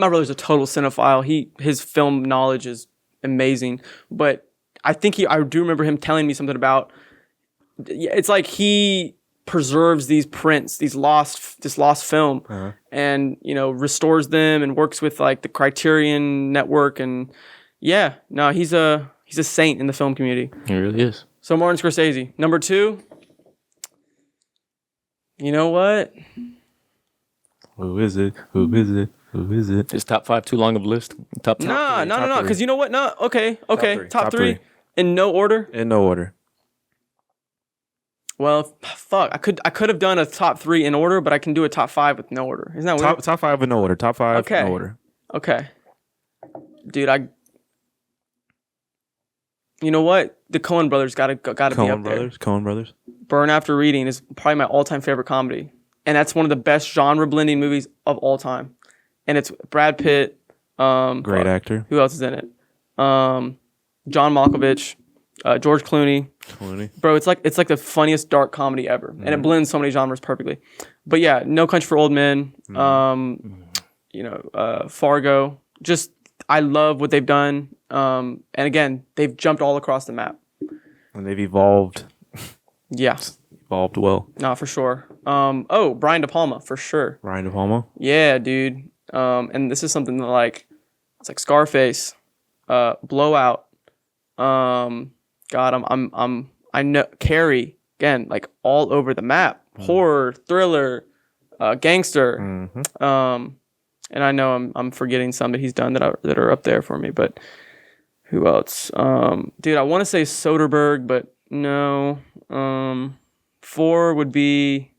brother's a total cinephile. His film knowledge is amazing. But I do remember him telling me something about, it's like he preserves these prints, this lost film, and restores them and works with like the Criterion Network, and he's a saint in the film community. He really is. So Martin Scorsese. Number 2. You know what? Who is it? Is top 5 too long of a list? Top No. Because you know what? No. Okay. Top three. In no order. Well, fuck. I could have done a top 3 in order, but I can do a top 5 with no order. Isn't that weird? Top 5 in no order. Top 5 in no order. Okay. Dude, you know what? The Coen brothers gotta be up there. Coen brothers. Burn After Reading is probably my all-time favorite comedy. And that's one of the best genre-blending movies of all time. And it's Brad Pitt. Great actor. Who else is in it? John Malkovich, George Clooney. Bro, it's like the funniest dark comedy ever. And it blends so many genres perfectly. But yeah, No Country for Old Men. Fargo. Just, I love what they've done. And again, they've jumped all across the map. And they've evolved. Yeah. Evolved well. No, for sure. Brian De Palma, for sure. Brian De Palma? Yeah, dude. And this is something that it's like Scarface, Blowout. I know Carrie, again, like all over the map. Horror, thriller, gangster. And I know I'm forgetting some that he's done that are up there for me, but who else? Dude, I want to say Soderbergh, but no. 4 would be...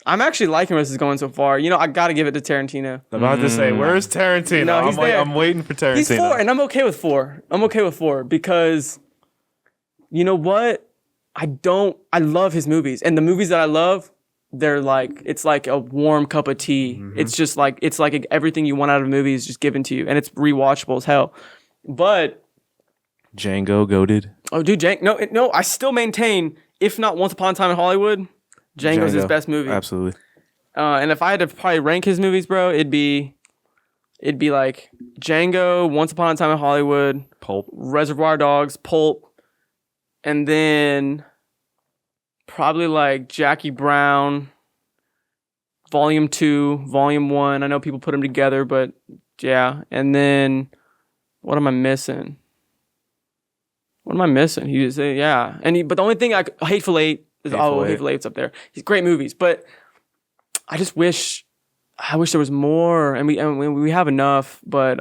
I'm actually liking where this is going so far. I got to give it to Tarantino. I'm about to say, where's Tarantino? No, I'm waiting for Tarantino. He's 4, and I'm okay with 4. Because, you know what? I love his movies. And the movies that I love, they're like, it's like a warm cup of tea. It's just like, everything you want out of a movie is just given to you. And it's rewatchable as hell. But... Django, goated. Oh, dude, no, I still maintain, if not Once Upon a Time in Hollywood, Django's his best movie. Absolutely. And if I had to probably rank his movies, bro, it'd be like Django, Once Upon a Time in Hollywood, Pulp, Reservoir Dogs, Pulp, and then probably like Jackie Brown, Volume 2, Volume 1. I know people put them together, but yeah. And then what am I missing? Yeah. But the only thing Hateful Eight is Hateful Eight's up there. He's great movies, but I wish there was more, and we have enough, but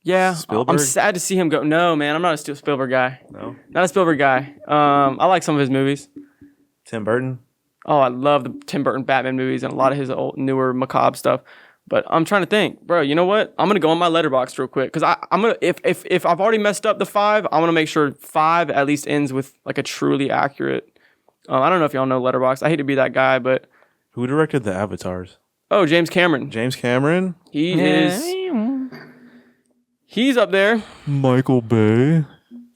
yeah. Spielberg? I'm sad to see him go. No, man, I'm not a Spielberg guy. No, not a Spielberg guy. I like some of his movies. Tim Burton. Oh, I love the Tim Burton Batman movies and a lot of his old newer macabre stuff. But I'm trying to think, bro. You know what? I'm gonna go on my Letterboxd real quick because I'm gonna if I've already messed up the 5, I'm gonna make sure 5 at least ends with like a truly accurate. I don't know if y'all know Letterboxd. I hate to be that guy, but who directed the Avatars? Oh, James Cameron. James Cameron. He's up there. Michael Bay.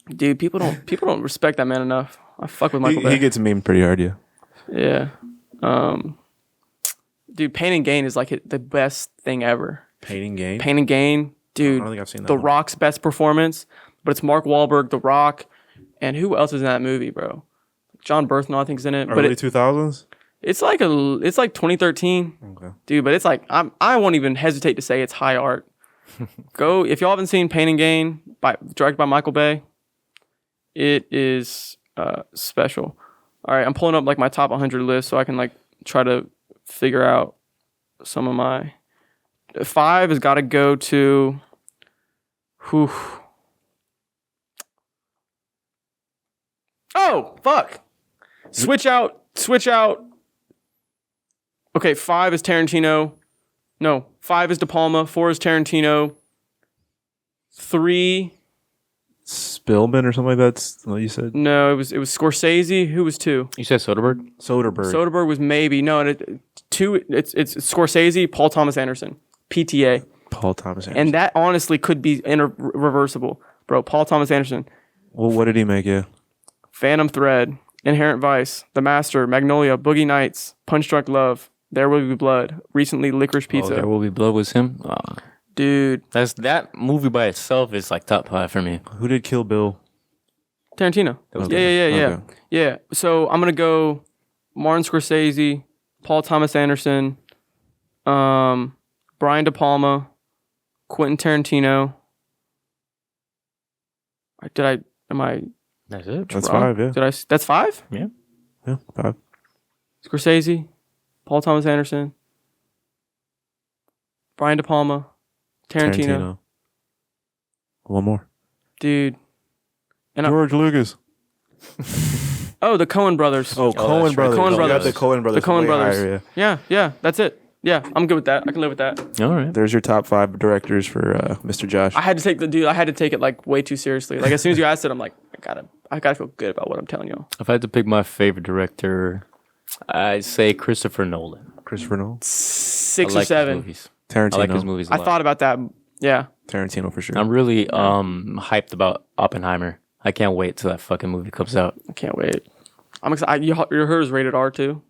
Dude, people don't respect that man enough. I fuck with Michael Bay. He gets memed pretty hard, yeah. Yeah. Dude, Pain and Gain is like the best thing ever. Pain and Gain? Pain and Gain. Dude, I don't think I've seen that The one. Rock's best performance, but it's Mark Wahlberg, The Rock, and who else is in that movie, bro? John Berthnall, I think, is in it. Early 2000s? It's like 2013. Okay. Dude, but it's like, I won't even hesitate to say it's high art. Go, if y'all haven't seen Pain and Gain, directed by Michael Bay, it is special. All right, I'm pulling up like my top 100 list so I can like try to figure out some of my 5 has got to go to oh fuck switch out okay. 5 is Tarantino. No, 5 is De Palma, 4 is Tarantino, 3 Spillman or something like that. That's what you said? No, it was Scorsese. Who was 2? You said Soderbergh? Soderbergh was maybe. No, and 2, it's Scorsese, Paul Thomas Anderson, PTA. Paul Thomas Anderson. And that honestly could be reversible. Bro, Paul Thomas Anderson. Well, what did he make, yeah? Phantom Thread, Inherent Vice, The Master, Magnolia, Boogie Nights, Punch Drunk Love, There Will Be Blood, recently Licorice Pizza. There Will Be Blood was him? Oh. Dude. That movie by itself is like top 5 for me. Who did Kill Bill? Tarantino. Yeah. Yeah. So I'm going to go Martin Scorsese, Paul Thomas Anderson, Brian De Palma, Quentin Tarantino. That's it. That's wrong? 5, yeah. That's 5? Yeah. Yeah, 5. Scorsese, Paul Thomas Anderson, Brian De Palma, Tarantino. One more. Dude. And George Lucas. Oh, the Coen brothers. Oh, Coen brothers. Coen brothers. The Coen brothers. The Coen brothers. Higher, yeah, that's it. Yeah, I'm good with that. I can live with that. All right. There's your top 5 directors for Mr. Josh. I had to take it like way too seriously. Like as soon as you asked it, I'm like, I gotta feel good about what I'm telling y'all. If I had to pick my favorite director, I'd say Christopher Nolan. 6 or 7. Tarantino. I like his movies a lot. I thought about that. Yeah. Tarantino for sure. I'm really hyped about Oppenheimer. I can't wait till that fucking movie comes out. I can't wait. I'm excited. You heard is rated R too.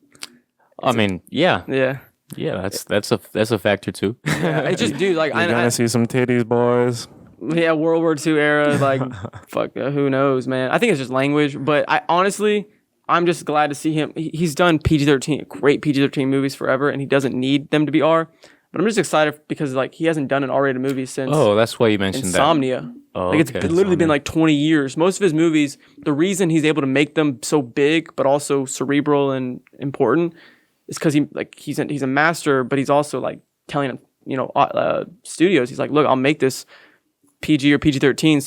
I mean, yeah. Yeah. Yeah, that's a factor too. Yeah, it just, dude, like You're gonna see some titties, boys. Yeah, World War II era, like, fuck, who knows, man. I think it's just language, but I'm just glad to see him. He's done PG-13, great PG-13 movies forever, and he doesn't need them to be R. But I'm just excited because like he hasn't done an R-rated movie since. Oh, that's why you mentioned Insomnia. That. Oh, like it's literally been like 20 years. Most of his movies, the reason he's able to make them so big but also cerebral and important is because he's a master, but he's also like telling studios, he's like, look, I'll make this PG or PG-13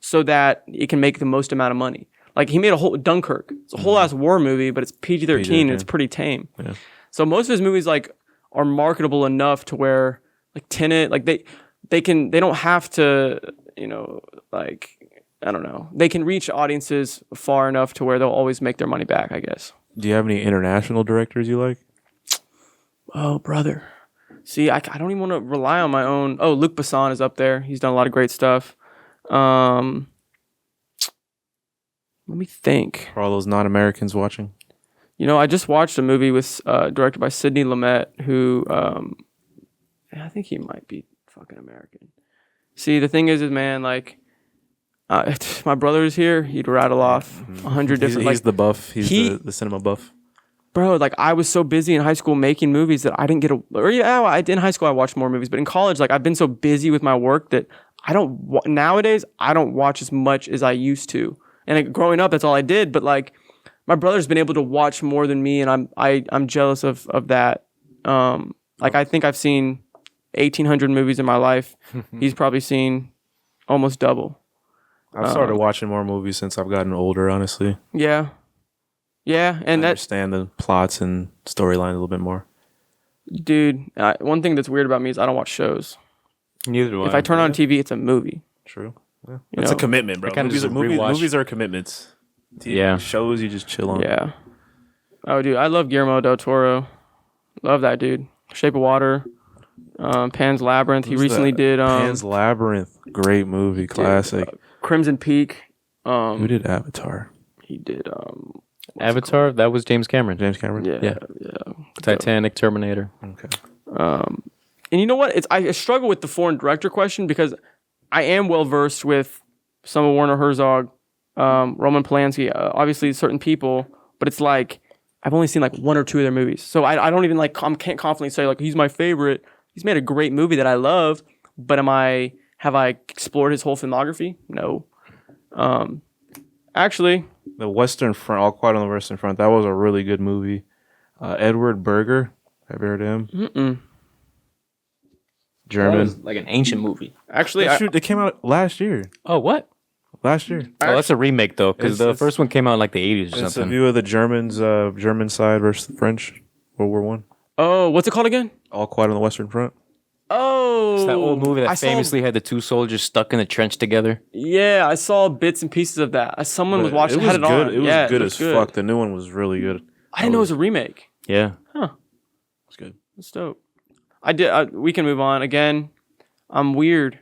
so that it can make the most amount of money. Like he made a whole Dunkirk. It's a whole ass war movie, but it's PG-13 and it's pretty tame. Yeah. So most of his movies like are marketable enough to where like Tenet, like they don't have to, like, I don't know. They can reach audiences far enough to where they'll always make their money back, I guess. Do you have any international directors you like? Oh, brother. See, I don't even want to rely on my own. Oh, Luc Besson is up there. He's done a lot of great stuff. Let me think. For all those non-Americans watching. I just watched a movie with directed by Sidney Lumet, who I think he might be fucking American. See, the thing is man, like, if my brother is here, he'd rattle off 100 different. He's the buff. He's the cinema buff. Bro, like, I was so busy in high school making movies that I didn't get in high school I watched more movies, but in college, like, I've been so busy with my work that nowadays I don't watch as much as I used to. And like, growing up, that's all I did. But like, my brother's been able to watch more than me, and I'm jealous of that. Like, I think I've seen 1,800 movies in my life. He's probably seen almost double. I've started watching more movies since I've gotten older, honestly. Yeah. Yeah, and I understand the plots and storyline a little bit more. Dude, one thing that's weird about me is I don't watch shows. Neither do I. If I turn on TV, it's a movie. True. Yeah. That's a commitment, bro. Movies are commitments. Yeah. Shows you just chill on. Yeah. Oh, dude, I love Guillermo del Toro. Love that dude. Shape of Water, Pan's Labyrinth. He recently did Pan's Labyrinth. Great movie, classic. Crimson Peak. Who did Avatar? He did Avatar. That was James Cameron. Yeah. Titanic, Terminator. Okay. And you know what? I struggle with the foreign director question because I am well versed with some of Werner Herzog, Roman Polanski, obviously certain people, but it's like I've only seen like one or two of their movies, so I don't even can't confidently say like he's my favorite. He's made a great movie that I love, but have I explored his whole filmography? No. Actually, The Western Front, All Quiet on the Western Front. That was a really good movie. Edward Berger, have you heard of him? Mm-mm. German, like an ancient movie. Actually, it came out last year. Oh, what? Last year. Oh, that's a remake though, because the first one came out in like the 80s or something. It's a view of the Germans, German side versus the French, World War I. Oh, what's it called again? All Quiet on the Western Front. Oh, it's that old movie that famously had the two soldiers stuck in the trench together. Yeah, I saw bits and pieces of that. Someone was watching. It was good. On. It was good as fuck. The new one was really good. I didn't know it was a remake. Yeah. Huh. It's good. That's dope. We can move on. Again, I'm weird.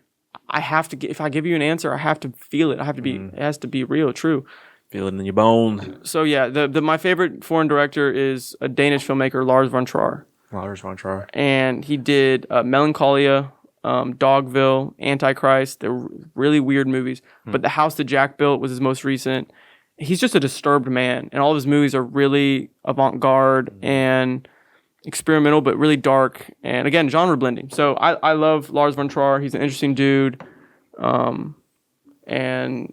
I have to if I give you an answer, I have to feel it. I have to be. It has to be real, true. Feel it in your bones. So yeah, my favorite foreign director is a Danish filmmaker, Lars von Trier. Lars von Trier. And he did Melancholia, Dogville, Antichrist. They're really weird movies. But The House That Jack Built was his most recent. He's just a disturbed man, and all of his movies are really avant-garde and experimental, but really dark. And again, genre blending. So I love Lars von Trier. He's an interesting dude. And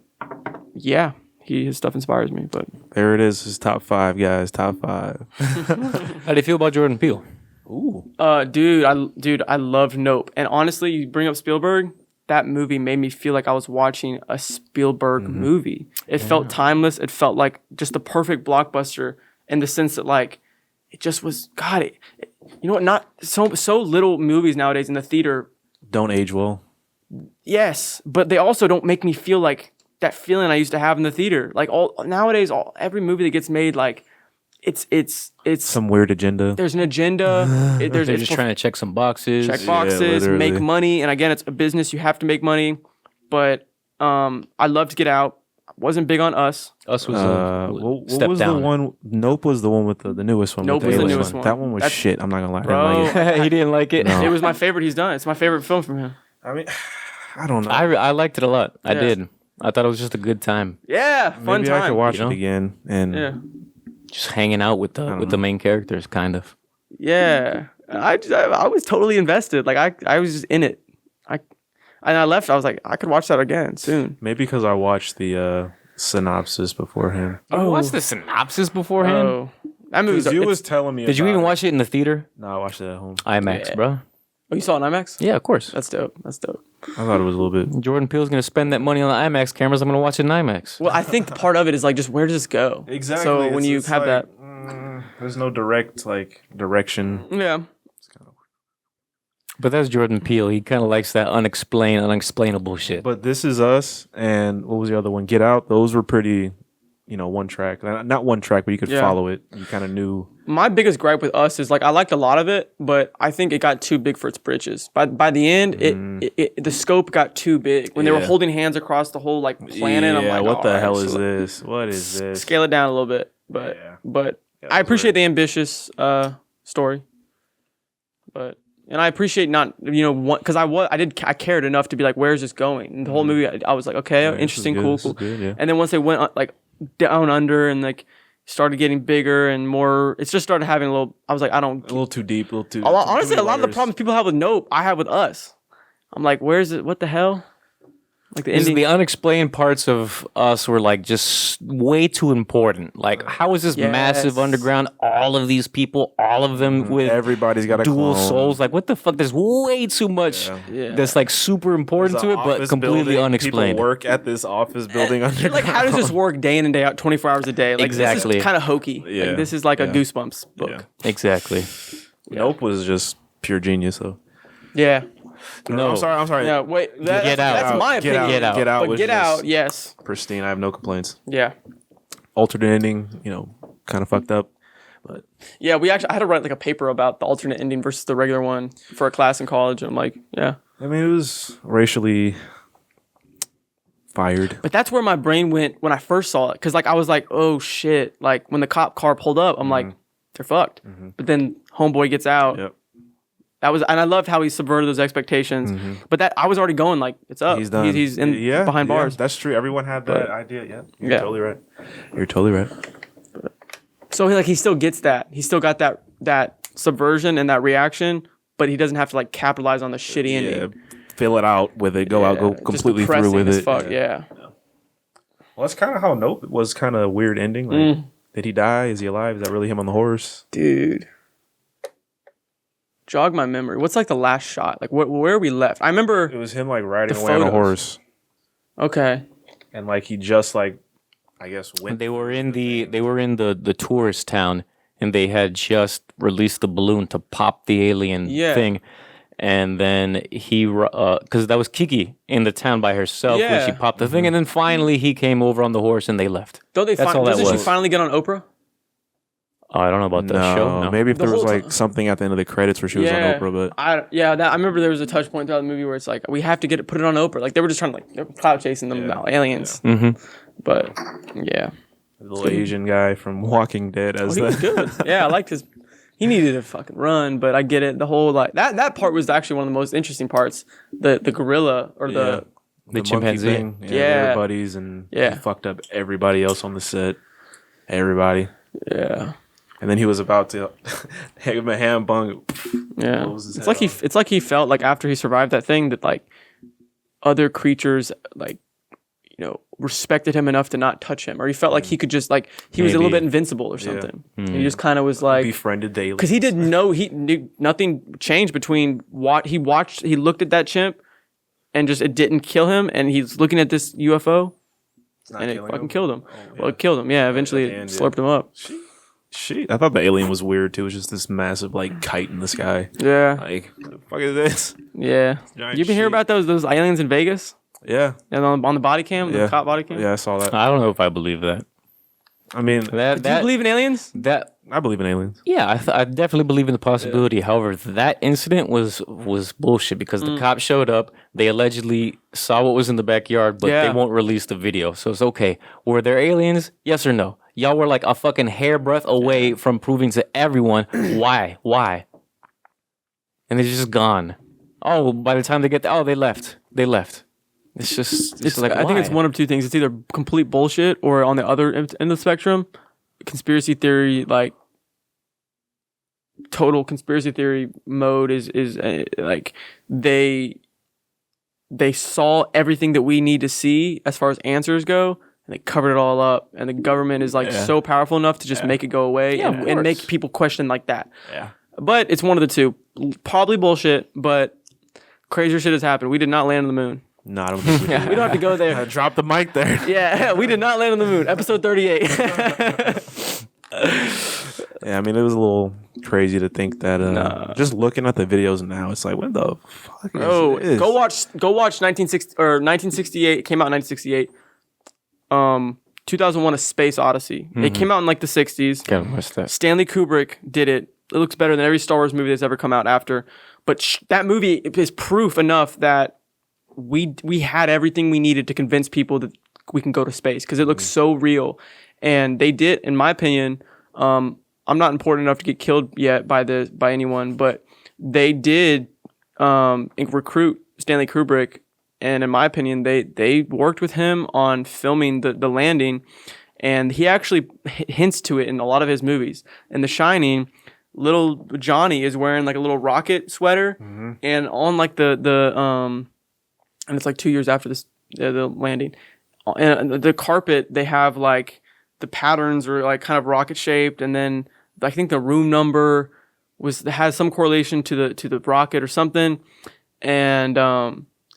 yeah, his stuff inspires me. But there it is. His top 5, guys. Top 5. How do you feel about Jordan Peele? Ooh. Dude, I loved Nope. And honestly, you bring up Spielberg, that movie made me feel like I was watching a Spielberg movie. It felt timeless. It felt like just the perfect blockbuster in the sense that like it just was. God, you know what? Not so little movies nowadays in the theater don't age well. Yes, but they also don't make me feel like that feeling I used to have in the theater. Like nowadays, every movie that gets made, like it's some weird agenda. There's an agenda. They're just trying to check some boxes. Check boxes, make money, and again, it's a business. You have to make money. But I loved Get Out. Wasn't big on Us. Us was what was down. The one? Nope was the one with the newest one. Nope was the newest one. That one was shit. I'm not gonna lie. Bro, he didn't like it. No. It was my favorite he's done. It's my favorite film from him. I mean, I don't know. I liked it a lot. I did. I thought it was just a good time. Yeah, fun Maybe time. I could watch it again and just hanging out with the main characters, kind of. Yeah, I was totally invested. Like I was just in it. I left. I was like, I could watch that again soon. Maybe because I watched the synopsis beforehand. Oh, what's the synopsis beforehand? Oh, that movie. You was telling me. Did you even watch it in the theater? No, I watched it at home. IMAX, bro. Oh, you saw it in IMAX? Yeah, of course. That's dope. I thought it was a little bit. Jordan Peele's gonna spend that money on the IMAX cameras. I'm gonna watch it in IMAX. Well, I think part of it is like just where does this go? Exactly. So when you have that, there's no direct direction. Yeah. But that's Jordan Peele. He kind of likes that unexplainable shit. But This Is Us and what was the other one? Get Out. Those were pretty, one track. Not one track, but you could follow it. You kind of knew. My biggest gripe with Us is like I liked a lot of it, but I think it got too big for its britches. By the end, the scope got too big when they were holding hands across the whole like planet. Yeah, I'm like, what the hell is this? What is this? Scale it down a little bit, but I appreciate the ambitious story, but I appreciate not because I cared enough to be like, where's this going? And the whole movie, I was like, okay, interesting, cool. Good, yeah. And then once they went like down under and like started getting bigger and more, it just started having a little. I was like, a little too deep, honestly, a lot of the problems people have with Nope, I have with Us. I'm like, where's it? What the hell? Like the unexplained parts of Us were like just way too important. Like, how is this massive underground? All of these people, all of them with everybody's got a dual clone. souls. Like, what the fuck? There's way too much that's like super important to it, but completely unexplained. People work at this office building underground. Like, how does this work day in and day out, 24 hours a day? Like, exactly. This is kind of hokey. Yeah. Like, this is like a Goosebumps book. Yeah. Exactly. Nope was just pure genius, though. Yeah. No, I'm sorry. Yeah, wait. That's my opinion. Get out. But Get Out, yes. Pristine. I have no complaints. Yeah. Alternate ending, kind of fucked up. But yeah, I had to write like a paper about the alternate ending versus the regular one for a class in college. And I'm like, yeah. I mean, it was racially fired. But that's where my brain went when I first saw it. Because like I was like, oh shit. Like when the cop car pulled up, I'm like, they're fucked. But then homeboy gets out. Yep. And I loved how he subverted those expectations. But that I was already going like, it's up. He's done. He's in behind bars. That's true. Everyone had that idea. Yeah. You're totally right. So he still gets that. He still got that subversion and that reaction, but he doesn't have to like capitalize on the shitty ending. Fill it out with it. Go completely through with it. Fuck, yeah. Well, that's kind of how Nope was. Kind of a weird ending. Like, did he die? Is he alive? Is that really him on the horse? Dude. Jog my memory. What's like the last shot? Like where are we left? I remember it was him like riding away on a horse. Okay. And like he just like I guess went. They were in the tourist town, and they had just released the balloon to pop the alien thing. And then he, because that was Kiki in the town by herself when she popped the thing, and then finally he came over on the horse and they left. Doesn't she finally get on Oprah? Oh, I don't know about that show. No. Maybe if there was like something at the end of the credits where she was on Oprah, but I remember there was a touch point throughout the movie where it's like we have to put it on Oprah. Like they were just trying to they were clout chasing them about aliens. Yeah. But yeah, the little Asian guy from Walking Dead he was good. Yeah, I liked his. He needed to fucking run, but I get it. The whole like that part was actually one of the most interesting parts. The gorilla or the chimpanzee thing. They were buddies, and he fucked up everybody else on the set. Everybody. Yeah. And then he was about to give him a ham bung. Yeah. It's like he felt like after he survived that thing that like other creatures like respected him enough to not touch him, or he felt like he could just like he was a little bit invincible or something. He just kind of was like befriended daily because he didn't know he knew nothing changed between what he watched. He looked at that chimp and just it didn't kill him, and he's looking at this UFO and it fucking killed him. Well, it killed him. Yeah, eventually it slurped him up. I thought the alien was weird too. It was just this massive like kite in the sky. Yeah. Like, what the fuck is this? Yeah. You been hear about those aliens in Vegas? Yeah. And on the body cam, the cop body cam? Yeah, I saw that. I don't know if I believe that. I mean, do you believe in aliens? I believe in aliens. Yeah, I definitely believe in the possibility. However, that incident was bullshit because the cops showed up. They allegedly saw what was in the backyard, but they won't release the video. So it's okay. Were there aliens? Yes or no? Y'all were like a fucking hairbreadth away from proving to everyone why. And they're just gone. Oh, by the time they get there, they left. It's like, I think it's one of two things. It's either complete bullshit, or on the other end of the spectrum, conspiracy theory, like total conspiracy theory mode is like they saw everything that we need to see as far as answers go, and they covered it all up. And the government is like so powerful enough to just make it go away and make people question like that. Yeah. But it's one of the two. Probably bullshit, but crazier shit has happened. We did not land on the moon. No, I don't think we don't have to go there. Drop the mic there. Yeah, we did not land on the moon. Episode 38. Yeah, I mean, it was a little crazy to think that. Just looking at the videos now, it's like, what the fuck is this? Go watch 1968. It came out in 1968. 2001: A Space Odyssey. It came out in like the 60s. Can't watch that. Stanley Kubrick did it. It looks better than every Star Wars movie that's ever come out after. But that movie is proof enough that we had everything we needed to convince people that we can go to space because it looks so real. And they did, in my opinion, I'm not important enough to get killed yet by anyone, but they did recruit Stanley Kubrick, and in my opinion, they worked with him on filming the landing, and he actually hints to it in a lot of his movies. In The Shining, little Johnny is wearing like a little rocket sweater, and on like and it's like 2 years after the landing, and the carpet, they have like the patterns are like kind of rocket shaped, and then I think the room number has some correlation to the rocket or something, and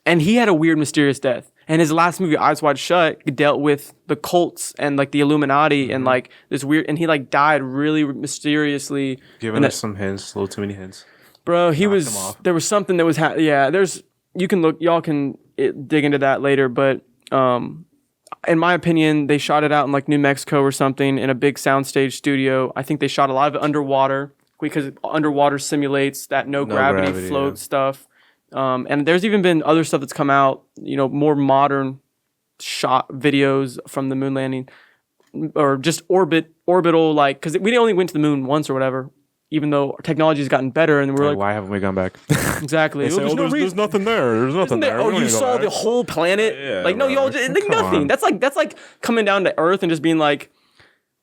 he had a weird, mysterious death. And his last movie, Eyes Wide Shut, dealt with the cults and like the Illuminati and like this weird, and he like died really mysteriously. Giving us some hints, a little too many hints. Bro, there was something that was, you can look, y'all can dig into that later, but in my opinion, they shot it out in like New Mexico or something in a big soundstage studio. I think they shot a lot of it underwater because underwater simulates that no gravity float stuff. And there's even been other stuff that's come out, more modern shot videos from the moon landing or just orbital, like, because we only went to the moon once or whatever, even though technology has gotten better, and we're like, why haven't we gone back? Exactly. There's nothing there. There's nothing there. Oh, you saw the whole planet? Yeah, like, no, y'all, like, nothing. That's like coming down to Earth and just being like,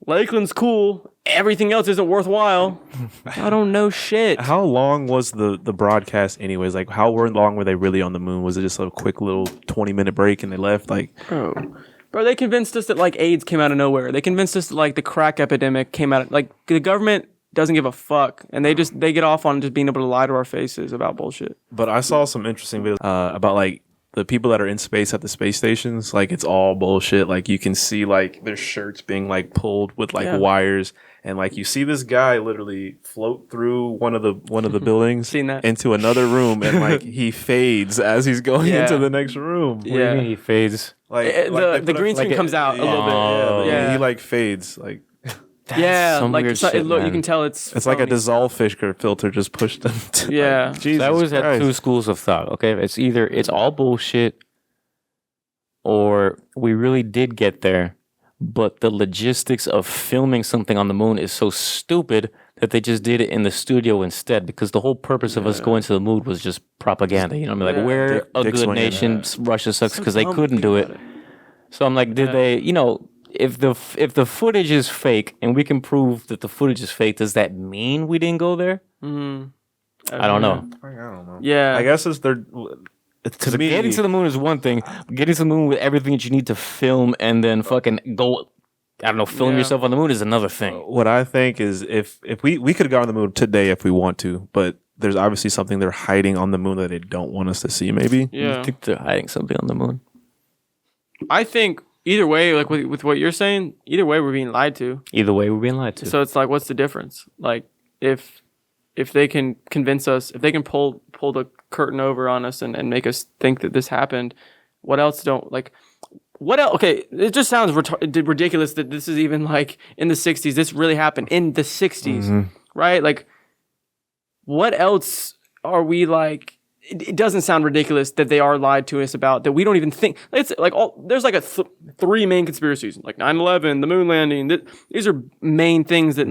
Lakeland's cool. Everything else isn't worthwhile. I don't know shit. How long was the broadcast anyways? Like, how long were they really on the moon? Was it just a quick little 20-minute break and they left? Like, Bro, they convinced us that like AIDS came out of nowhere. They convinced us that like the crack epidemic came out of, like, the government doesn't give a fuck, and they get off on just being able to lie to our faces about bullshit. But I saw some interesting videos about like the people that are in space at the space stations. Like, it's all bullshit. Like, you can see like their shirts being like pulled with like wires, and like you see this guy literally float through one of the buildings into another room, and like he fades as he's going into the next room. What do you mean he fades? Like the green screen comes out a little bit. Yeah, he like fades like. Like you can tell it's like a dissolve fish filter just pushed them to Jesus I always had two schools of thought. Okay, it's either it's all bullshit or we really did get there, but the logistics of filming something on the moon is so stupid that they just did it in the studio instead, because the whole purpose of us going to the moon was just propaganda. You know what I mean? Like, we're a good nation, Russia sucks because they couldn't do it. So I'm like, did they, if the footage is fake and we can prove that the footage is fake, does that mean we didn't go there? I don't know. I don't know. Yeah, I guess it's their. Because getting to the moon is one thing. Getting to the moon with everything that you need to film and then fucking go, I don't know, film yourself on the moon is another thing. What I think is if we could have gone on the moon today if we want to, but there's obviously something they're hiding on the moon that they don't want us to see. Maybe. Yeah. I think they're hiding something on the moon. I think. Either way, like with what you're saying, either way we're being lied to. Either way we're being lied to. So it's like, what's the difference? Like, if they can convince us, if they can pull the curtain over on us and make us think that this happened, what else what else? Okay, it just sounds ridiculous that this is even like in the 60s. This really happened in the 60s, right? Like, what else are we like? It doesn't sound ridiculous that they are lied to us about, that we don't even think. It's like there's like three main conspiracies, like 9/11, the moon landing. These are main things that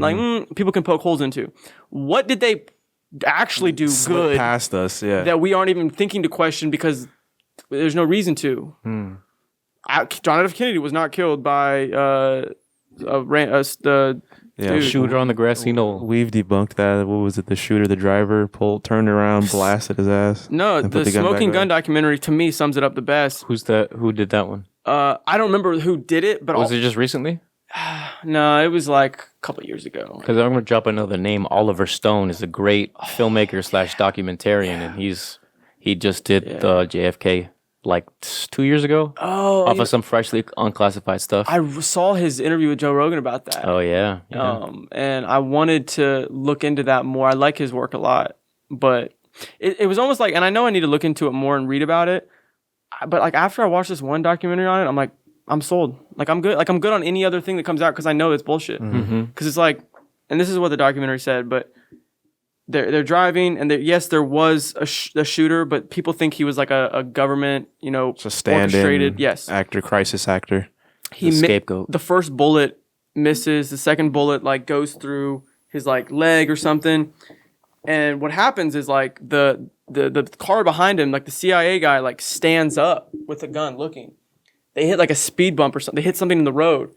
people can poke holes into. What did they actually do good past us? Yeah, that we aren't even thinking to question because there's no reason to. John F. Kennedy was not killed by the shooter on the grassy knoll. We've debunked that. What was it? The shooter, the driver, turned around, blasted his ass. No, the Smoking Gun documentary to me sums it up the best. Who's that? Who did that one? I don't remember who did it, but was it just recently? No, it was like a couple of years ago. Because I'm gonna drop another name. Oliver Stone is a great filmmaker / documentarian, and he just did the JFK. Like 2 years ago, off of some freshly unclassified stuff. I saw his interview with Joe Rogan about that. Oh yeah. And I wanted to look into that more. I like his work a lot, but it was almost like, and I know I need to look into it more and read about it. But like after I watched this one documentary on it, I'm like, I'm sold. Like I'm good. Like I'm good on any other thing that comes out because I know it's bullshit. Because it's like, and this is what the documentary said, but. They're driving, and there was a shooter, but people think he was like a government, just a stand-in actor, crisis actor. He scapegoat. The first bullet misses. The second bullet like goes through his like leg or something. And what happens is like the car behind him, like the CIA guy, like stands up with a gun looking. They hit like a speed bump or something. They hit something in the road,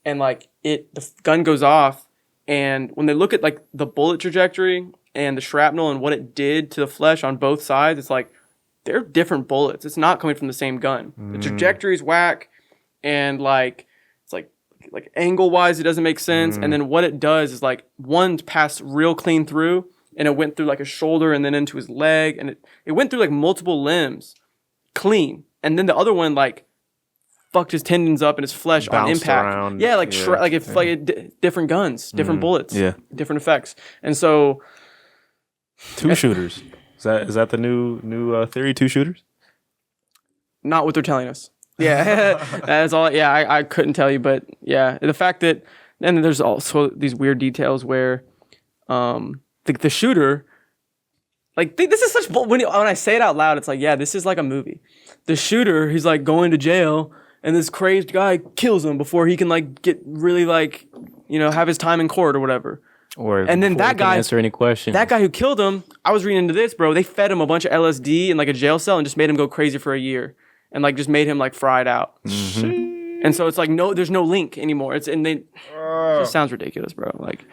and like the gun goes off. And when they look at like the bullet trajectory and the shrapnel and what it did to the flesh on both sides, it's like they're different bullets. It's not coming from the same gun. The trajectory's whack, and like it's like angle wise, it doesn't make sense. And then what it does is like one passed real clean through. And it went through like his shoulder and then into his leg. And it went through like multiple limbs clean. And then the other one like fucked his tendons up and his flesh on impact. Around. Yeah, like different guns, different bullets, different effects. And so... 2 shooters. Is that the new theory, 2 shooters? Not what they're telling us. Yeah, that's all. Yeah, I couldn't tell you. But yeah, the fact that... And then there's also these weird details where... The shooter, like this is such when I say it out loud, it's like, yeah, this is like a movie. The shooter, he's like going to jail, and this crazed guy kills him before he can like get really like, have his time in court or whatever. And then that guy answer any question. That guy who killed him, I was reading into this, bro. They fed him a bunch of LSD in like a jail cell and just made him go crazy for a year, and like just made him like fried out. And so it's like there's no link anymore. It just sounds ridiculous, bro. Like,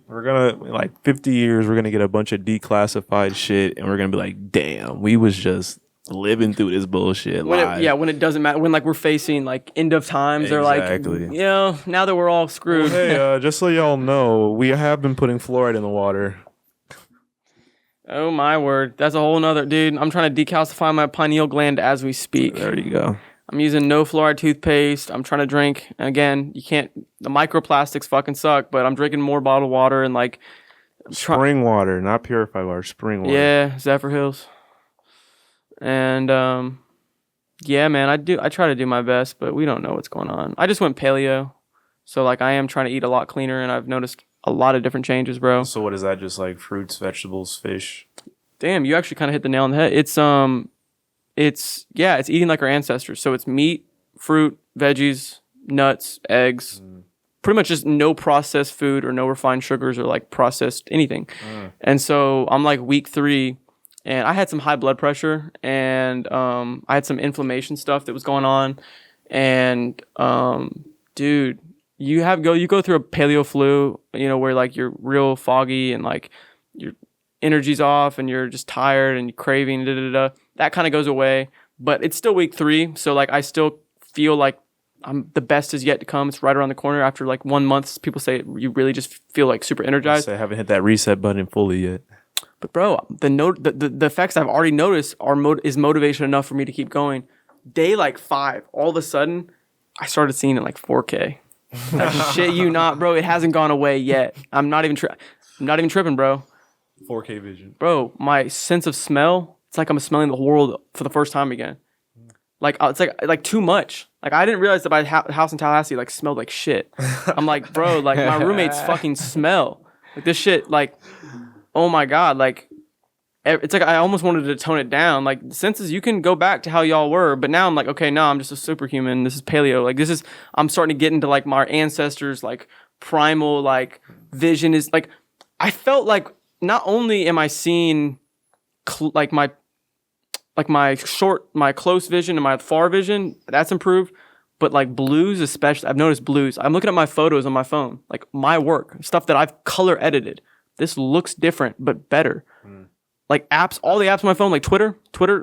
we're gonna, like, 50 years, we're gonna get a bunch of declassified shit, and we're gonna be like, damn, we was just living through this bullshit live. When it doesn't matter. When, like, we're facing, like, end of times, they're like, now that we're all screwed. Well, hey, just so y'all know, we have been putting fluoride in the water. Oh, my word. That's a whole nother... Dude, I'm trying to decalcify my pineal gland as we speak. There you go. I'm using no fluoride toothpaste. I'm trying to drink. Again, you can't... The microplastics fucking suck, but I'm drinking more bottled water and like... Spring water, not purified water. Spring water. Yeah, Zephyr Hills. And, yeah, man, I try to do my best, but we don't know what's going on. I just went paleo. So, like, I am trying to eat a lot cleaner, and I've noticed a lot of different changes, bro. So what is that? Just like fruits, vegetables, fish? Damn, you actually kind of hit the nail on the head. It's eating like our ancestors. So it's meat, fruit, veggies, nuts, eggs, pretty much just no processed food or no refined sugars or like processed anything. And so I'm like week 3 and I had some high blood pressure and I had some inflammation stuff that was going on. And dude, you go through a paleo flu, where like you're real foggy and like your energy's off and you're just tired and you're craving, that kind of goes away, but it's still week 3. So like, I still feel like the best is yet to come. It's right around the corner. After like 1 month, people say you really just feel like super energized. I haven't hit that reset button fully yet. But bro, the effects I've already noticed is motivation enough for me to keep going. Day like 5, all of a sudden, I started seeing it like 4K. Like, shit you not, bro. It hasn't gone away yet. I'm not even tripping, bro. 4K vision. Bro, my sense of smell, it's like I'm smelling the world for the first time again. Like, it's like too much. Like, I didn't realize that my house in Tallahassee, like, smelled like shit. I'm like, bro, like, my roommates fucking smell. Like, this shit, like, oh my God. Like, it's like I almost wanted to tone it down. Like, senses, you can go back to how y'all were. But now I'm like, okay, no, I'm just a superhuman. This is paleo. Like, I'm starting to get into, like, my ancestors, like, primal, like, vision is, like, I felt like not only am I seeing, my close vision and my far vision, that's improved. But like blues, especially, I've noticed blues. I'm looking at my photos on my phone, like my work, stuff that I've color edited. This looks different, but better. Like apps, all the apps on my phone, like Twitter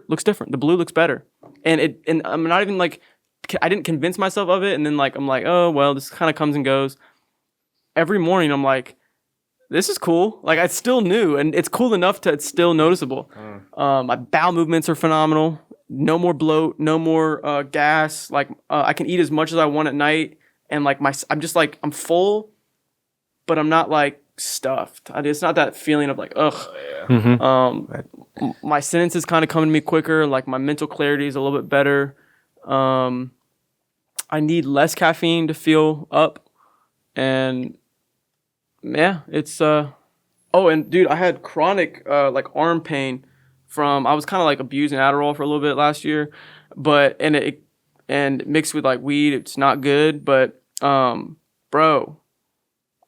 looks different. The blue looks better. And I'm not even like, I didn't convince myself of it. And then like, I'm like, oh, well, this kind of comes and goes. Every morning, I'm like, this is cool. Like, it's still new, and it's cool enough to it's still noticeable. My bowel movements are phenomenal. No more bloat, no more gas. Like, I can eat as much as I want at night, and like I'm just like I'm full, but I'm not like stuffed. It's not that feeling of like ugh. My sentences kind of coming to me quicker. Like my mental clarity is a little bit better. I need less caffeine to feel up, and yeah, it's oh, and dude, I had chronic like arm pain from I was kind of like abusing Adderall for a little bit last year, but and mixed with like weed, it's not good. But bro,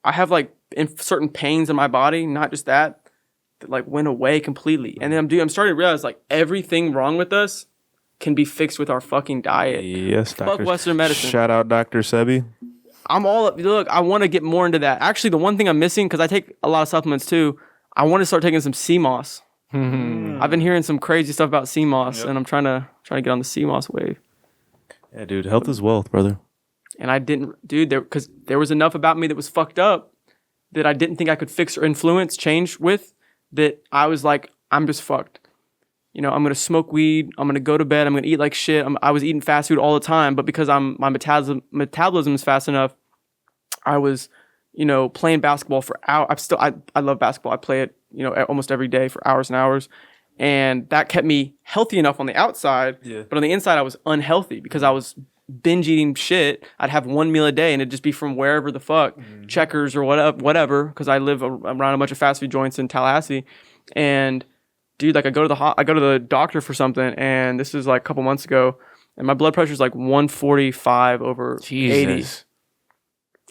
I have like certain pains in my body, not just that like went away completely. And then I'm starting to realize like everything wrong with us can be fixed with our fucking diet. Yes, fuck Western medicine. Shout out Dr. Sebi. Look, I want to get more into that. Actually, the one thing I'm missing, because I take a lot of supplements too, I want to start taking some sea moss. I've been hearing some crazy stuff about sea moss, and I'm trying to get on the sea moss wave. Yeah, dude, health is wealth, brother. And I didn't, dude, because there was enough about me that was fucked up that I didn't think I could fix or influence, change with, that I was like, I'm just fucked. You know, I'm going to smoke weed. I'm going to go to bed. I'm going to eat like shit. I was eating fast food all the time, but because my metabolism is fast enough, I was, you know, playing basketball for hours. I love basketball. I play it, you know, almost every day for hours and hours. And that kept me healthy enough on the outside, but on the inside I was unhealthy because I was binge eating shit. I'd have one meal a day and it'd just be from wherever the fuck, Checkers or whatever, because I live around a bunch of fast food joints in Tallahassee. And dude, like I go to the doctor for something, and this is like a couple months ago, and my blood pressure is like 145 over 80.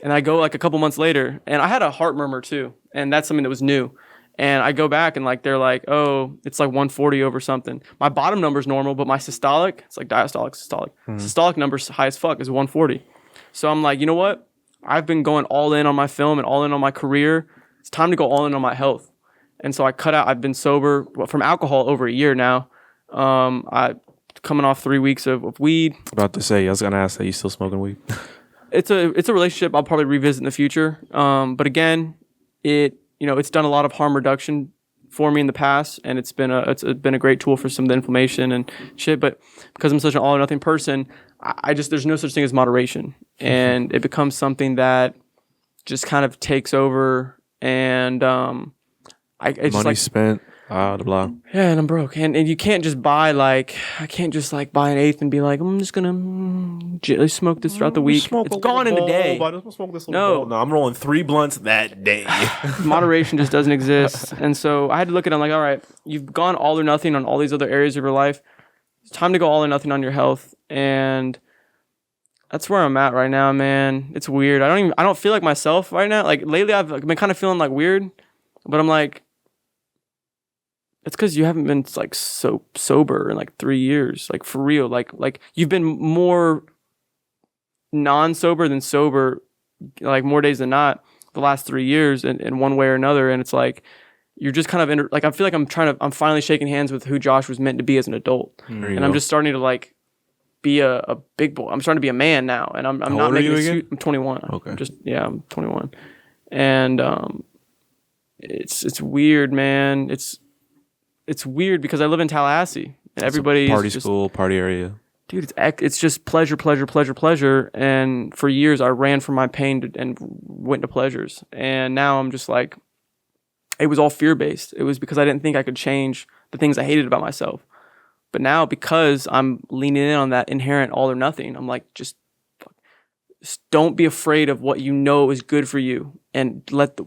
And I go like a couple months later, and I had a heart murmur too, and that's something that was new. And I go back and like they're like, oh, it's like 140 over something. My bottom number's normal, but my systolic, it's like diastolic, systolic. Systolic number's high as fuck is 140. So I'm like, you know what? I've been going all in on my film and all in on my career. It's time to go all in on my health. And so I've been sober from alcohol over a year now. I coming off 3 weeks of weed. About to say, I was gonna ask that you still smoking weed. It's a relationship I'll probably revisit in the future. But again, it's done a lot of harm reduction for me in the past, and it's been a great tool for some of the inflammation and shit. But because I'm such an all or nothing person, there's no such thing as moderation, and it becomes something that just kind of takes over. And money spent, blah blah. Yeah, and I'm broke, and you can't just buy I can't just like buy an eighth and be like, I'm just gonna smoke this throughout the week. It's gone in a day. No, I'm rolling 3 blunts that day. Moderation just doesn't exist, and so I had to look at it. I'm like, all right, you've gone all or nothing on all these other areas of your life. It's time to go all or nothing on your health, and that's where I'm at right now, man. It's weird. I don't feel like myself right now. Like lately, I've been kind of feeling like weird, but I'm like, it's because you haven't been like so sober in like 3 years, like for real. Like you've been more non-sober than sober, like more days than not the last 3 years in one way or another. And it's like, you're just kind of I feel like I'm finally shaking hands with who Josh was meant to be as an adult. And I'm just starting to like be a big boy. I'm starting to be a man now. And I'm not making I'm 21. Okay. I'm 21. And it's weird, man. It's weird because I live in Tallahassee and everybody's party school, party area. Dude, it's just pleasure. And for years I ran from my pain and went to pleasures. And now I'm just like, it was all fear-based. It was because I didn't think I could change the things I hated about myself. But now because I'm leaning in on that inherent all or nothing, I'm like, just don't be afraid of what you know is good for you, and let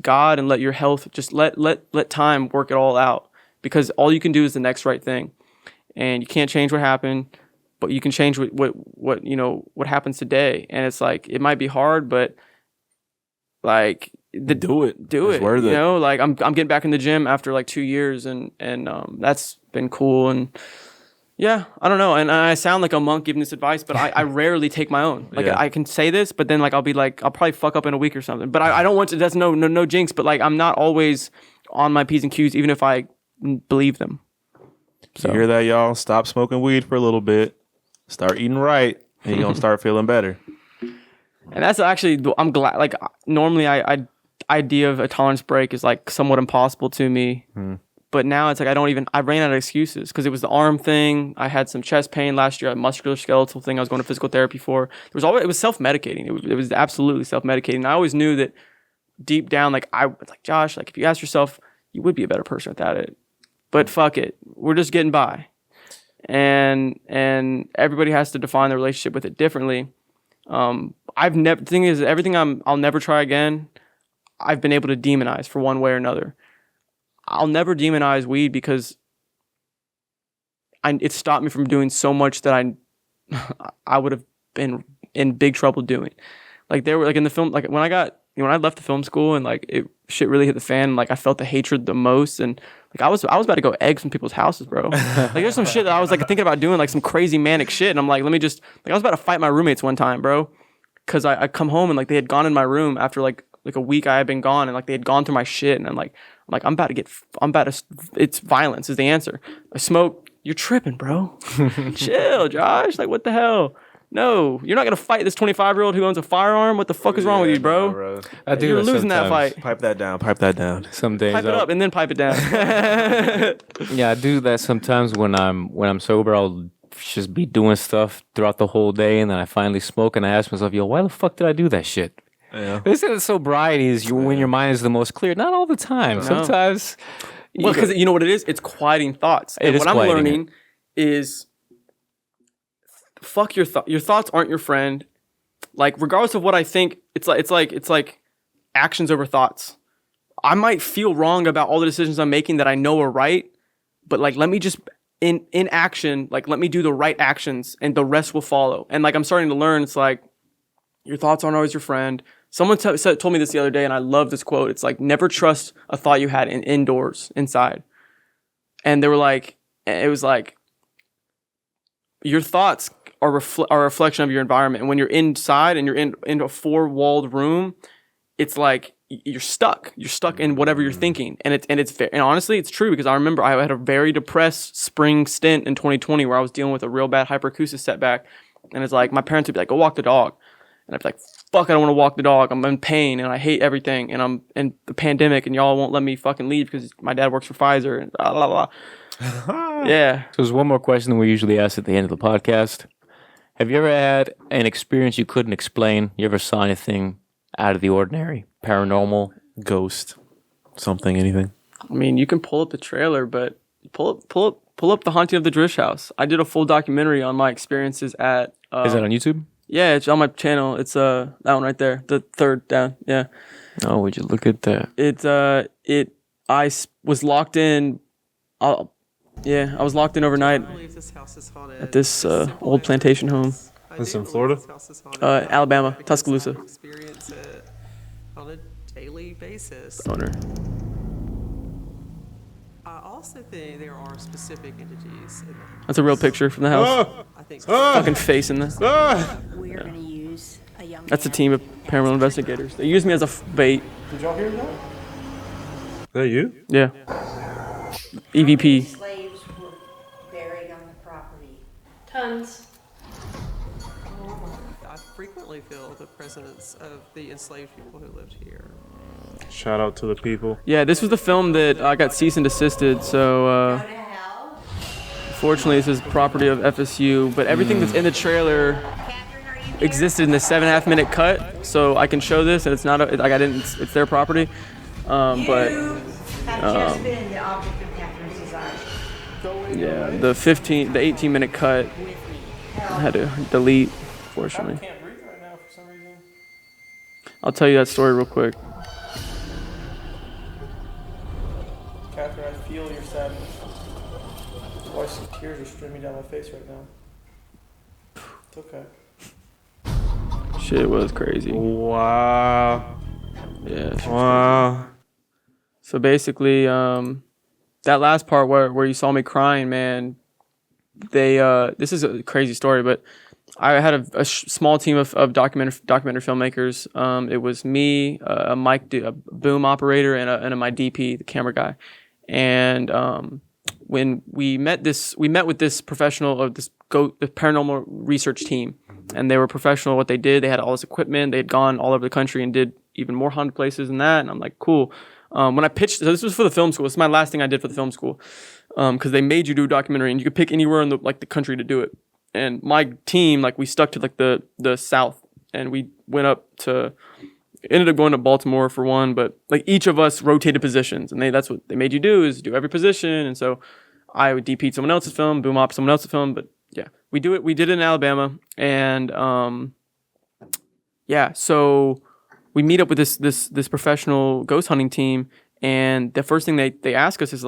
God and let your health, just let time work it all out. Because all you can do is the next right thing, and you can't change what happened, but you can change what happens today. And it's like, it might be hard, but like do it. It's worth it. You know, like I'm getting back in the gym after like 2 years, and that's been cool. And yeah, I don't know. And I sound like a monk giving this advice, but I rarely take my own. Like I can say this, but then like I'll probably fuck up in a week or something. But I don't want to. That's no jinx. But like I'm not always on my P's and Q's, even if I believe them. So you hear that, y'all? Stop smoking weed for a little bit. Start eating right, and you're gonna start feeling better. And that's actually, I'm glad. Like normally, I idea of a tolerance break is like somewhat impossible to me. But now it's like I ran out of excuses because it was the arm thing. I had some chest pain last year, a musculoskeletal thing I was going to physical therapy for. It was self-medicating. It was absolutely self-medicating. And I always knew that deep down, like Josh, like if you ask yourself, you would be a better person without it. But fuck it, we're just getting by, and everybody has to define their relationship with it differently. The thing is, everything I'll never try again, I've been able to demonize for one way or another. I'll never demonize weed because it stopped me from doing so much that I would have been in big trouble doing. Like there were like in the film, like when I got when I left the film school and like shit really hit the fan, like I felt the hatred the most, and like I was about to go egg some people's houses, bro. Like there's some shit that I was like thinking about doing, like some crazy manic shit, and I'm like, let me just like I was about to fight my roommates one time, bro, because I come home and like they had gone in my room after like a week I had been gone, and like they had gone through my shit, and I'm like it's violence is the answer. I smoke, you're tripping, bro. Chill, Josh. Like what the hell? No, you're not gonna fight this 25-year-old who owns a firearm. What the fuck is wrong with you, bro? You're losing that fight. Pipe that down. Some days pipe it up and then pipe it down. Yeah, I do that sometimes when I'm sober. I'll just be doing stuff throughout the whole day, and then I finally smoke, and I ask myself, yo, why the fuck did I do that shit? Yeah. This is sobriety is when your mind is the most clear. Not all the time. No. Sometimes. Well, because you know what it is? It's quieting thoughts. And what I'm learning is fuck your thoughts. Your thoughts aren't your friend. Like, regardless of what I think, it's like actions over thoughts. I might feel wrong about all the decisions I'm making that I know are right, but like, let me just in action, like, let me do the right actions, and the rest will follow. And like, I'm starting to learn. It's like your thoughts aren't always your friend. Someone told me this the other day, and I love this quote. It's like, never trust a thought you had inside. And they were like, it was like, your thoughts are a reflection of your environment. And when you're inside and you're in a 4-walled room, it's like you're stuck. You're stuck in whatever you're thinking. And honestly, it's true, because I remember I had a very depressed spring stint in 2020 where I was dealing with a real bad hyperacusis setback. And it's like, my parents would be like, go walk the dog. And I'd be like, fuck, I don't want to walk the dog. I'm in pain and I hate everything. And I'm in the pandemic and y'all won't let me fucking leave because my dad works for Pfizer and blah, blah, blah. Yeah. So there's one more question that we usually ask at the end of the podcast. Have you ever had an experience you couldn't explain? You ever saw anything out of the ordinary? Paranormal? Ghost? Something, anything? I mean, you can pull up the trailer, but pull up The Haunting of the Drish House. I did a full documentary on my experiences at... Is that on YouTube? Yeah, it's on my channel. It's that one right there, the third down. Yeah. Oh, would you look at that? I was locked in. I was locked in overnight at this old plantation home. This in Florida? Alabama, Tuscaloosa. Experience it on a daily basis. Owner. I also think there are specific entities in the house. That's a real picture from the house. I think fucking face in this. We're going to use a young That's a team of paranormal investigators. They used me as a bait. Did y'all hear that? Is that you? Yeah. EVP. slaves were buried on the property. Tons. I frequently feel the presence of the enslaved people who lived here. Shout out to the people. Yeah, this was the film that I got cease and desisted, so fortunately this is property of FSU, but everything that's in the trailer existed in the 7.5 minute cut, so I can show this, and it's not it's their property, but Have just been the object of Catherine's desire. yeah, the 18 minute cut I had to delete, fortunately. I can't breathe right now for some reason. I'll tell you that story real quick. Catherine, I feel your sadness. That's why some tears are streaming down my face right now. It's okay. Shit was crazy. Wow. Yeah. Wow. So basically, that last part where you saw me crying, man, this is a crazy story, but I had a small team of documentary filmmakers. It was me, a boom operator, and my DP, the camera guy. And when we met with this professional of the paranormal research team, and they were professional at what they did. They had all this equipment. They had gone all over the country and did even more haunted places than that. And I'm like, cool. When I pitched, so this was for the film school. This is my last thing I did for the film school, because they made you do a documentary, and you could pick anywhere in the country to do it. And my team, we stuck to the South, and we went up to. Ended up going to Baltimore for one, but each of us rotated positions, and that's what they made you do, is do every position. And so I would DP someone else's film, boom op someone else's film, but yeah, we did it in Alabama, and so we meet up with this professional ghost hunting team, and the first thing they ask us is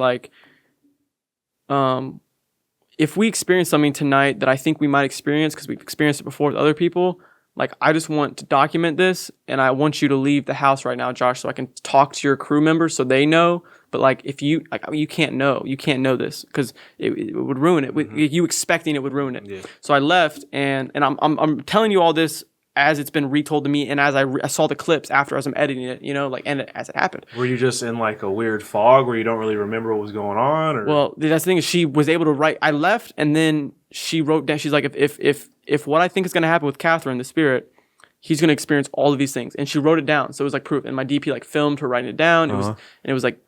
if we experience something tonight that I think we might experience because we've experienced it before with other people, Like, I just want to document this, and I want you to leave the house right now, Josh, so I can talk to your crew members so they know. But like, if you you can't know this because it would ruin it. You expecting it would ruin it. Yeah. So I left, and I'm telling you all this as it's been retold to me, and as I saw the clips after as I'm editing it, and as it happened. Were you just in like a weird fog where you don't really remember what was going on? Or? Well, that's the thing is she was able to write. I left, and then she wrote down. She's like, if what I think is going to happen with Catherine, the spirit, he's going to experience all of these things, and she wrote it down. So it was like proof, and my DP like filmed her writing it down. It was like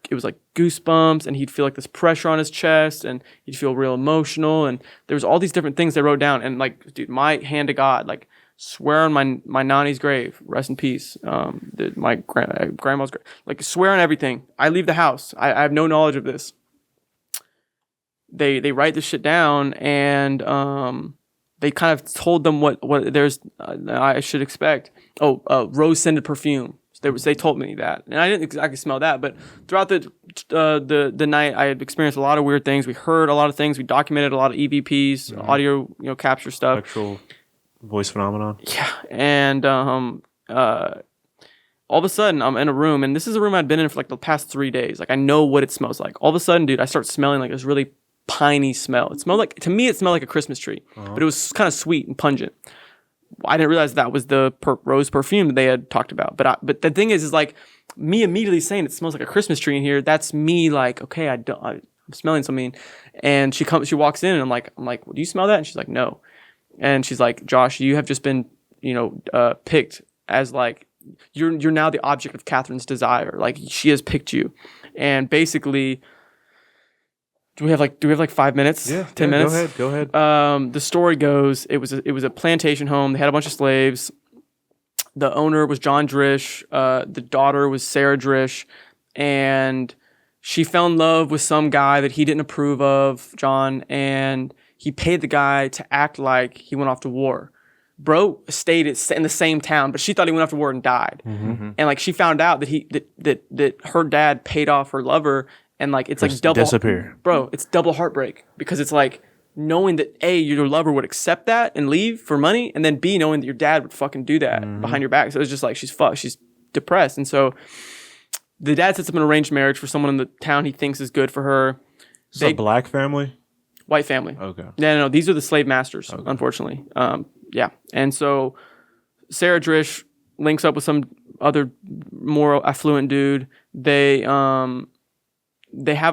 goosebumps, and he'd feel like this pressure on his chest, and he'd feel real emotional, and there was all these different things they wrote down, and like, dude, my hand to God, like. Swear on my nanny's grave, rest in peace. My grandma's grave, like swear on everything. I leave the house. I have no knowledge of this. They write this shit down, and they kind of told them what there's I should expect. Rose scented perfume. They told me that, and I didn't exactly smell that. But throughout the night, I had experienced a lot of weird things. We heard a lot of things. We documented a lot of EVPs, audio capture stuff. Actual voice phenomenon. Yeah, and all of a sudden I'm in a room, and this is a room I'd been in for like the past 3 days. Like, I know what it smells like. All of a sudden, dude, I start smelling like this really piney smell. It smelled like, to me, it smelled like a Christmas tree, but it was kind of sweet and pungent. I didn't realize that was the rose perfume that they had talked about. But the thing is like me immediately saying it smells like a Christmas tree in here. That's me like, okay, I'm smelling something. And she walks in, and I'm like, well, do you smell that? And she's like, no. And she's like, Josh, you have just been, picked as like, you're now the object of Catherine's desire. Like, she has picked you. And basically, do we have like 5 minutes? Yeah, 10 minutes? Go ahead. The story goes, it was a plantation home. They had a bunch of slaves. The owner was John Drish. The daughter was Sarah Drish. And she fell in love with some guy that he didn't approve of, John, and he paid the guy to act like he went off to war. Bro stayed in the same town, but she thought he went off to war and died. Mm-hmm. And like, she found out that her dad paid off her lover, and like, it's like double disappear. Bro, it's double heartbreak, because it's like knowing that A, your lover would accept that and leave for money, and then B, knowing that your dad would fucking do that behind your back. So it's just like, she's fucked. She's depressed. And so the dad sets up an arranged marriage for someone in the town he thinks is good for her. Is it a black family? White family. Okay. No, these are the slave masters, unfortunately. Yeah. And so Sarah Drish links up with some other more affluent dude. They have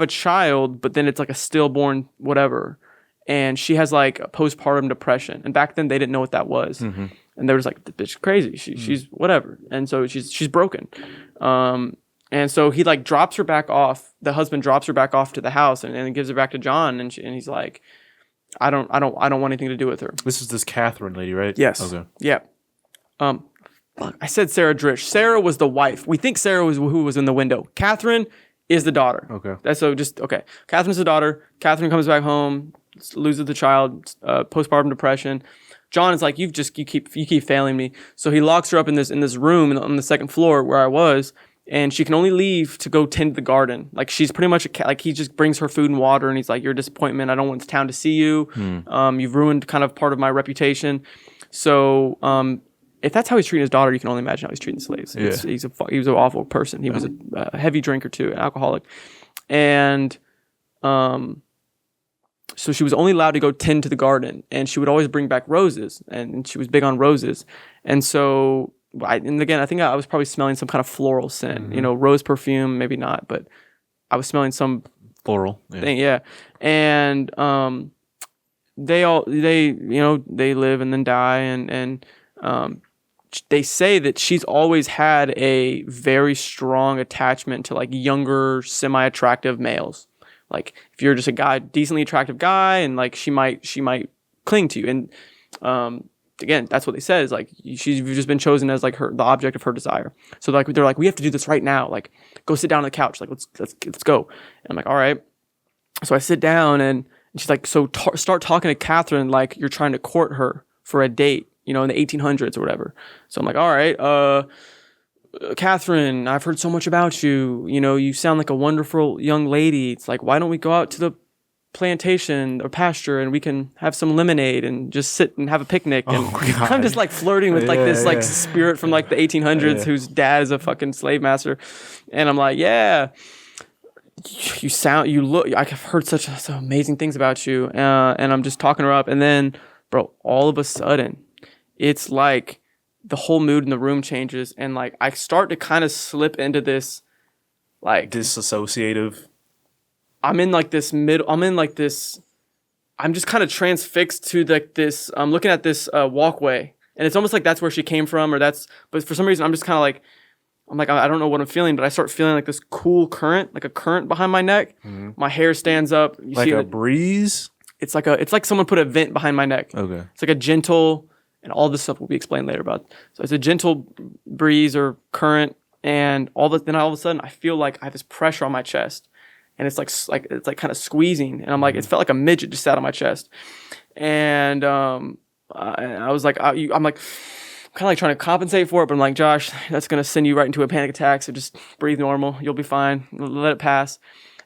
a child, but then it's like a stillborn whatever. And she has like a postpartum depression. And back then they didn't know what that was. Mm-hmm. And they were just like, the bitch is crazy. She's whatever. And so she's broken. And so he like drops her back off. The husband drops her back off to the house and gives her back to John. And he's like, I don't want anything to do with her. This is this Catherine lady, right? Yes. Okay. Yeah. I said Sarah Drish. Sarah was the wife. We think Sarah was who was in the window. Catherine is the daughter. Okay. Okay. Catherine's the daughter. Catherine comes back home, loses the child, postpartum depression. John is like, you keep failing me. So he locks her up in this room on the second floor where I was. And she can only leave to go tend the garden. Like, she's pretty much he just brings her food and water, and he's like, you're a disappointment. I don't want the town to see you. You've ruined kind of part of my reputation. So if that's how he's treating his daughter, you can only imagine how he's treating the slaves. Yeah. He was an awful person. He was a heavy drinker too, an alcoholic. And so she was only allowed to go tend to the garden, and she would always bring back roses, and she was big on roses. And so and again, I think I was probably smelling some kind of floral scent, rose perfume, maybe not, but I was smelling some floral thing. Yeah. And they live and then die. And they say that she's always had a very strong attachment to like younger, semi-attractive males. Like, if you're just a guy, decently attractive guy, and like, she might cling to you. And, again, that's what they said, is like, you've just been chosen as like the object of her desire. So like, they're like, we have to do this right now. Like, go sit down on the couch. Like, let's go. And I'm like, all right. So I sit down, and she's like, so start talking to Catherine like you're trying to court her for a date, in the 1800s or whatever. So I'm like, all right, Catherine, I've heard so much about you. You sound like a wonderful young lady. It's like, why don't we go out to plantation or pasture and we can have some lemonade and just sit and have a picnic. And I'm just like flirting with like this like spirit from like the 1800s whose dad is a fucking slave master. And I'm like, yeah, I've heard such amazing things about you. And I'm just talking her up. And then, bro, all of a sudden, it's like the whole mood in the room changes. And like, I start to kind of slip into this, like disassociative. I'm just kind of transfixed to like this. I'm looking at this walkway, and it's almost like that's where she came from, but for some reason I'm just kind of like, I don't know what I'm feeling, but I start feeling like this cool current, like a current behind my neck. Mm-hmm. My hair stands up. You like see a breeze? It's like someone put a vent behind my neck. Okay. It's like a gentle, and all this stuff will be explained later about. So it's a gentle breeze or current, and then all of a sudden I feel like I have this pressure on my chest. And it's like kind of squeezing, and I'm like, it felt like a midget just sat on my chest, and I was like, I'm kind of like trying to compensate for it, but I'm like, Josh, that's gonna send you right into a panic attack, so just breathe normal, you'll be fine, let it pass.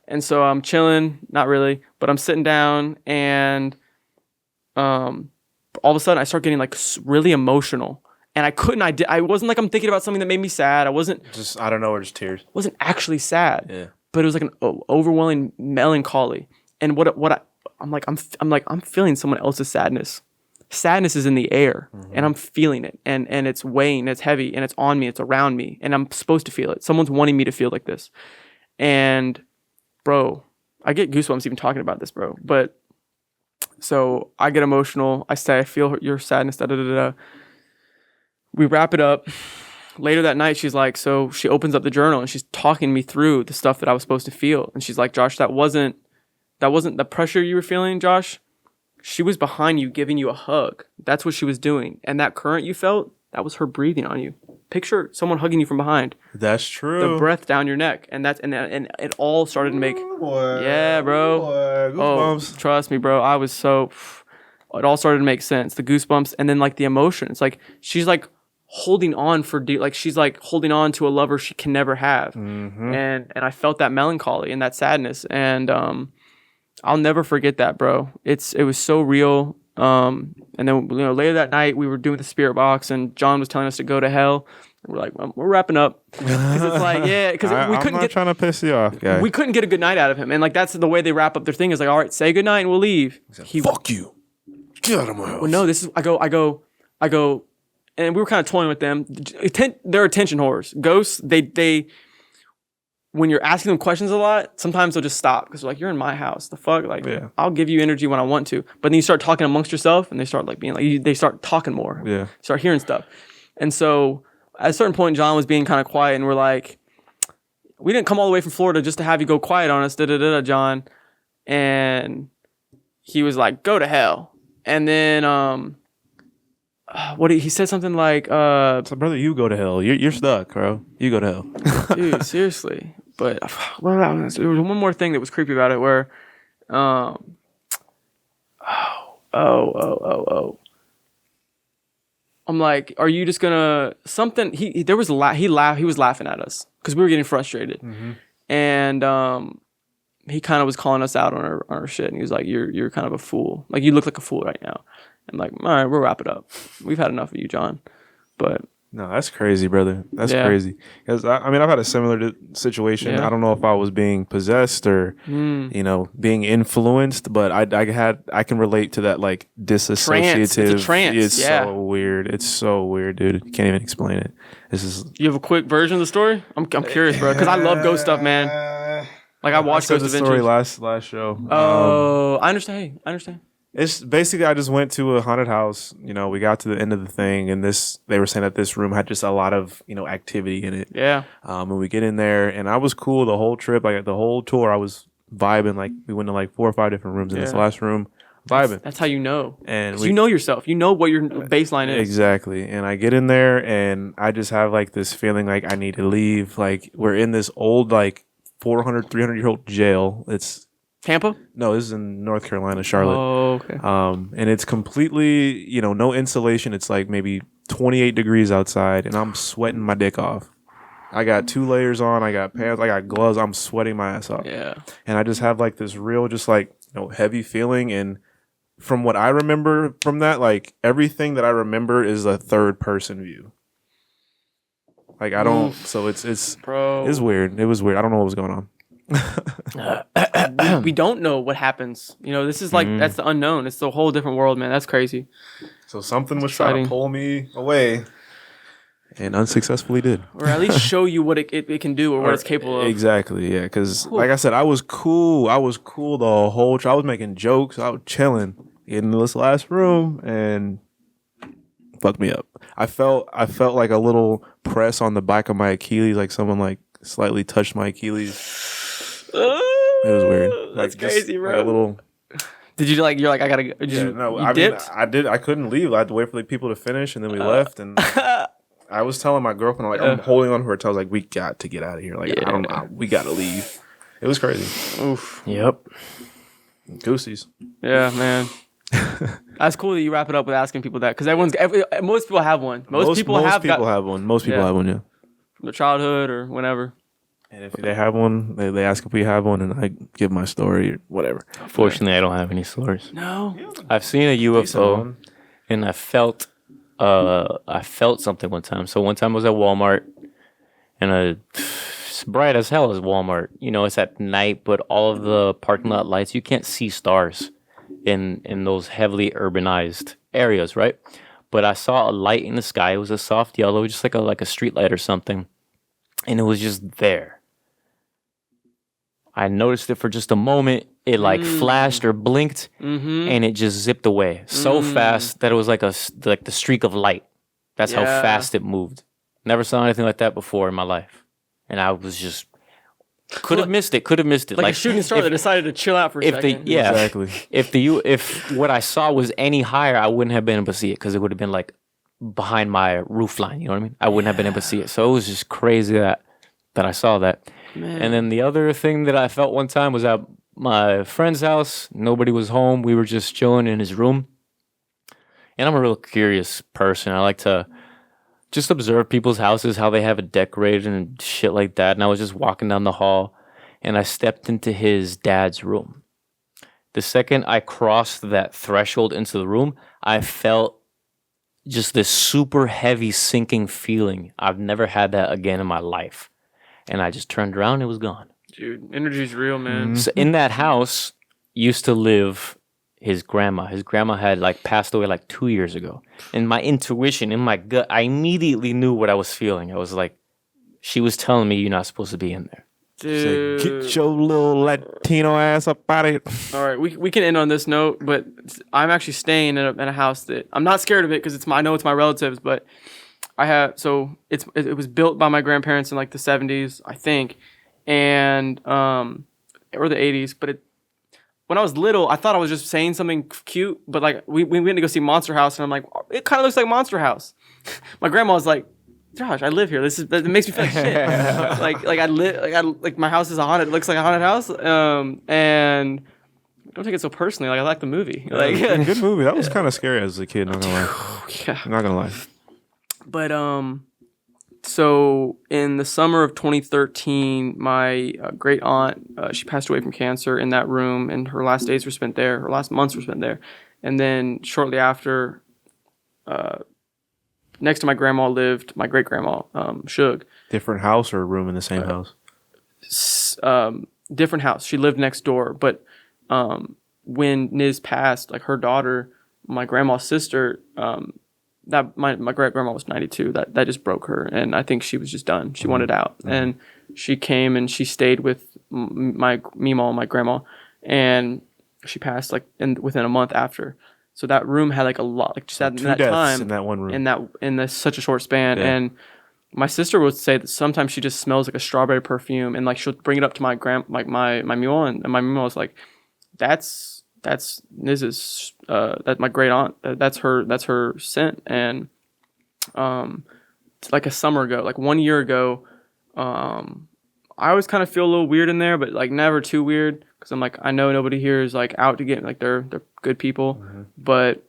And so I'm chilling, not really, but I'm sitting down, and all of a sudden I start getting like really emotional, and I wasn't like I'm thinking about something that made me sad. I wasn't just I don't know, or just tears. Wasn't actually sad. Yeah. But it was like an overwhelming melancholy, and I'm feeling someone else's sadness. Sadness is in the air, and I'm feeling it, and it's weighing, it's heavy, and it's on me, it's around me, and I'm supposed to feel it. Someone's wanting me to feel like this, and bro, I get goosebumps even talking about this, bro. But so I get emotional. I say I feel your sadness. Da da da da. We wrap it up. Later that night, she's like, so she opens up the journal and she's talking me through the stuff that I was supposed to feel. And she's like, Josh, that wasn't the pressure you were feeling, Josh. She was behind you giving you a hug. That's what she was doing. And that current you felt, that was her breathing on you. Picture someone hugging you from behind. That's true. The breath down your neck. And it all started to make... Boy, yeah, bro. Boy, goosebumps. Oh, trust me, bro. It all started to make sense. The goosebumps and then like the emotion. It's like, she's like, holding on she's like holding on to a lover she can never have. Mm-hmm. And I felt that melancholy and that sadness, and I'll never forget that, bro. It was so real. And then later that night we were doing the spirit box, and John was telling us to go to hell, and we're like, well, we're wrapping up, because it's like, yeah, because we couldn't get trying to piss you off, guy. We couldn't get a good night out of him, and like that's the way they wrap up their thing is like, all right, say good night and we'll leave. Fuck you, get out of my house. Well, no, this is I go. And we were kind of toying with them. They're attention whores. Ghosts, they when you're asking them questions a lot, sometimes they'll just stop because they're like, you're in my house. The fuck? Like, I'll give you energy when I want to. But then you start talking amongst yourself, and they start like being like, they start talking more. Yeah. Start hearing stuff. And so at a certain point, John was being kind of quiet, and we're like, we didn't come all the way from Florida just to have you go quiet on us, John. And he was like, go to hell. And then, he said something like, so brother, you go to hell. You're stuck, bro. You go to hell. Dude, seriously. But there was one more thing that was creepy about it where, I'm like, are you just gonna something? He was laughing at us because we were getting frustrated, and he kind of was calling us out on our shit, and he was like, you're kind of a fool. Like, you look like a fool right now. I'm like, all right, we'll wrap it up. We've had enough of you, John. But no, that's crazy, brother. That's crazy. Because I've had a similar situation. Yeah. I don't know if I was being possessed or being influenced, but I can relate to that, like, disassociative. It's a trance. It's so weird. It's so weird, dude. You can't even explain it. You have a quick version of the story? I'm curious, bro, because I love ghost stuff, man. Like, I watched Ghost Adventures. Story last show. Oh, I understand. Hey, I understand. It's basically, I just went to a haunted house. We got to the end of the thing, and they were saying that this room had just a lot of, activity in it. Yeah. And we get in there, and I was cool the whole trip. Like, the whole tour, I was vibing. Like, we went to like 4 or 5 different rooms in this last room, vibing. That's how you know. And you know yourself. You know what your baseline is. Exactly. And I get in there, and I just have like this feeling like I need to leave. Like, we're in this old, like, 400, 300-year-old jail. It's Tampa? No, this is in North Carolina, Charlotte. Oh, okay. And it's completely, no insulation. It's like maybe 28 degrees outside, and I'm sweating my dick off. I got 2 layers on. I got pants. I got gloves. I'm sweating my ass off. Yeah. And I just have like this real, just like heavy feeling. And from what I remember from that, like everything that I remember is a third person view. Like I don't, so it's weird. It was weird. I don't know what was going on. We don't know what happens. This is like that's the unknown. It's a whole different world, man. That's crazy. So something was trying to pull me away, and unsuccessfully did, or at least show you what it can do or what it's capable of. Exactly, yeah. Because like I said, I was cool. I was cool the whole. I was making jokes. I was chilling in this last room, and fucked me up. I felt like a little press on the back of my Achilles, like someone like slightly touched my Achilles. It was weird. That's crazy, bro. Like a little. Did you like? You're like I gotta. I dipped? I did. I couldn't leave. I had to wait for the people to finish, and then we left. And I was telling my girlfriend, like, I'm holding on to her until I was like, we got to get out of here. Like, I don't know, we got to leave. It was crazy. Oof. Yep. Goosies. Yeah, man. That's cool that you wrap it up with asking people that, because most people have one. Most people have one. Most people have one, yeah. From their childhood or whenever. And if they have one, they ask if we have one, and I give my story or whatever. Fortunately, I don't have any stories. No. I've seen a UFO, and I felt something one time. So one time I was at Walmart, and it's bright as hell as Walmart. It's at night, but all of the parking lot lights, you can't see stars in those heavily urbanized areas, right? But I saw a light in the sky. It was a soft yellow, just like a street light or something, and it was just there. I noticed it for just a moment. It flashed or blinked, and it just zipped away so fast that it was like the streak of light. That's how fast it moved. Never saw anything like that before in my life, and I was just could have missed it. Like a shooting star that decided to chill out for a second. Exactly. If what I saw was any higher, I wouldn't have been able to see it because it would have been like behind my roof line. You know what I mean? I wouldn't have been able to see it. So it was just crazy that I saw that. Man. And then the other thing that I felt one time was at my friend's house. Nobody was home. We were just chilling in his room. And I'm a real curious person. I like to just observe people's houses, how they have it decorated and shit like that. And I was just walking down the hall, and I stepped into his dad's room. The second I crossed that threshold into the room, I felt just this super heavy sinking feeling. I've never had that again in my life. And I just turned around, it was gone. Dude, energy's real, man. So in that house used to live his grandma. His grandma had passed away 2 years ago. And my intuition, in my gut, I immediately knew what I was feeling. I was like, she was telling me you're not supposed to be in there. Dude. Like, get your little Latino ass up out of here. All right, we can end on this note, but I'm actually staying in a house that I'm not scared of it because I know it's my relatives, but it was built by my grandparents in the 70s, I think, and or the 80s. But when I was little, I thought I was just saying something cute. But we went to go see Monster House, and I'm like, it kind of looks like Monster House. My grandma was like, Josh, I live here. That makes me feel like shit. My house is haunted. It looks like a haunted house. And don't take it so personally. I like the movie. Good movie. That was kind of scary as a kid. Not gonna lie. Yeah. Not gonna lie. But so in the summer of 2013, my great aunt, she passed away from cancer in that room, and her last days were spent there. Her last months were spent there. And then shortly after, next to my grandma lived my great grandma, Shug. Different house or a room in the same house? Different house. She lived next door, but when Niz passed, her daughter, my grandma's sister, that my great grandma was 92. That just broke her, and I think she was just done. She wanted out, and she came and she stayed with my Meemaw, my grandma, and she passed within a month after. So that room had a lot, just in that time in that one room, in such a short span. Yeah. And my sister would say that sometimes she just smells like a strawberry perfume, and she'll bring it up to my my Meemaw, and my Meemaw was like, that's Niz's that my great aunt, that's her scent. And a summer ago, 1 year ago, I always kind of feel a little weird in there, but never too weird, because I'm I know nobody here is out to get they're good people. But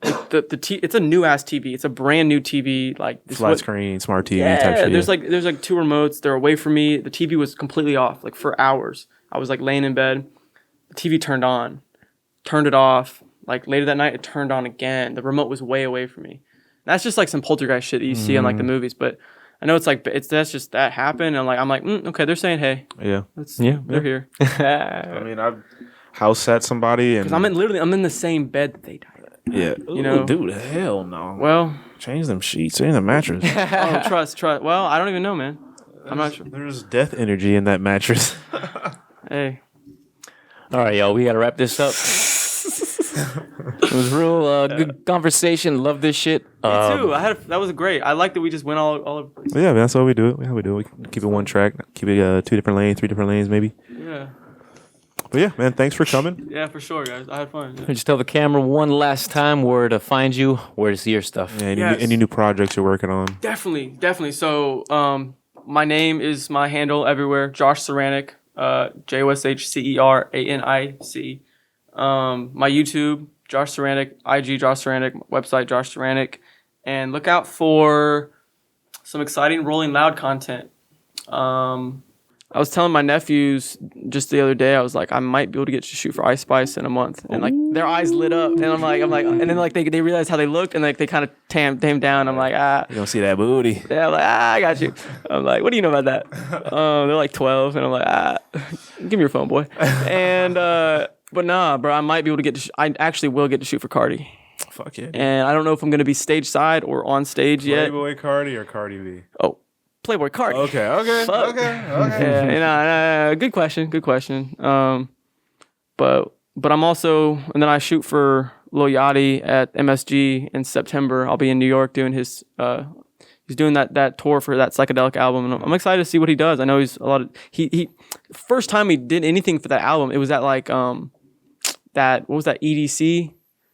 it's a new ass TV. It's a brand new TV, flat screen, smart TV type shit. There's two remotes. They're away from me. The TV was completely off for hours. I was laying in bed, the TV turned on, turned it off. Like later that night, it turned on again. The remote was way away from me. That's just like some poltergeist shit that you see in like the movies, but I know it's like that's just that happened, and I'm like, okay, they're saying hey, they're here. I mean, I've house sat somebody, and because I'm in the same bed that they died. Yeah, you know, dude, hell no. Well, change them sheets, change the mattress. Oh, trust. Well, I don't even know, man. I'm not sure. There's death energy in that mattress. Hey. All right, y'all, we gotta wrap this up. It was real good conversation. Love this shit. Me too. That was great. I like that we just went all over the place. Yeah, man, that's what we do. We keep it one track, keep it 2 different lanes, 3 different lanes, maybe. Yeah. But yeah, man, thanks for coming. Yeah, for sure, guys. I had fun. Yeah. Just tell the camera one last time where to find you, where to see your stuff. Yeah, any new projects you're working on. Definitely. So, my name is my handle everywhere. Josh Ceranic. JOSHCERANIC. My YouTube, Josh Ceranic. IG, Josh Ceranic. Website, Josh Ceranic. And look out for some exciting Rolling Loud content. I was telling my nephews just the other day, I was like, I might be able to get to shoot for Ice Spice in a month. And like their eyes lit up. And I'm like, and then like they realized how they looked and like they kind of tamed down. I'm like, You don't see that booty. Yeah, I'm like, I got you. I'm like, what do you know about that? They're like 12. And I'm like, give me your phone, boy. And, but nah, bro, I might be able to I actually will get to shoot for Cardi. Fuck yeah. And I don't know if I'm going to be stage side or on stage yet. Playboy Cardi or Cardi B? Oh. Playboy Cardi. Okay. Yeah, good question. But I'm also, and then I shoot for Lil Yachty at MSG in September. I'll be in New York doing he's doing that tour for that psychedelic album, and I'm excited to see what he does. I know he first time he did anything for that album, it was at like what was that, EDC?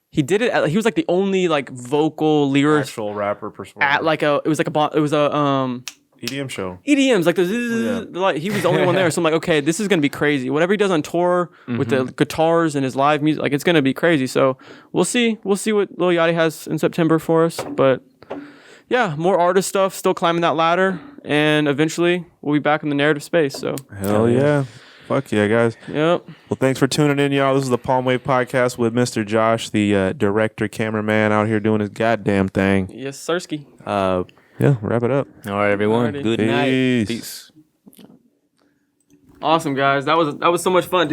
He did it he was like the only like vocal lyric actual rapper performer at like it was a EDM show. EDMs like like he was the only one there. So I'm like, okay, this is gonna be crazy. Whatever he does on tour with the guitars and his live music, like it's gonna be crazy. So we'll see what Lil Yachty has in September for us. But yeah, more artist stuff. Still climbing that ladder, and eventually we'll be back in the narrative space. So hell yeah. Fuck yeah, guys. Yep. Well, thanks for tuning in, y'all. This is the Palm Wave Podcast with Mr. Josh, the director, cameraman out here doing his goddamn thing. Yes, Sirski. Yeah, wrap it up. All right, everyone. Alrighty. Good night. Peace. Awesome, guys. That was so much fun.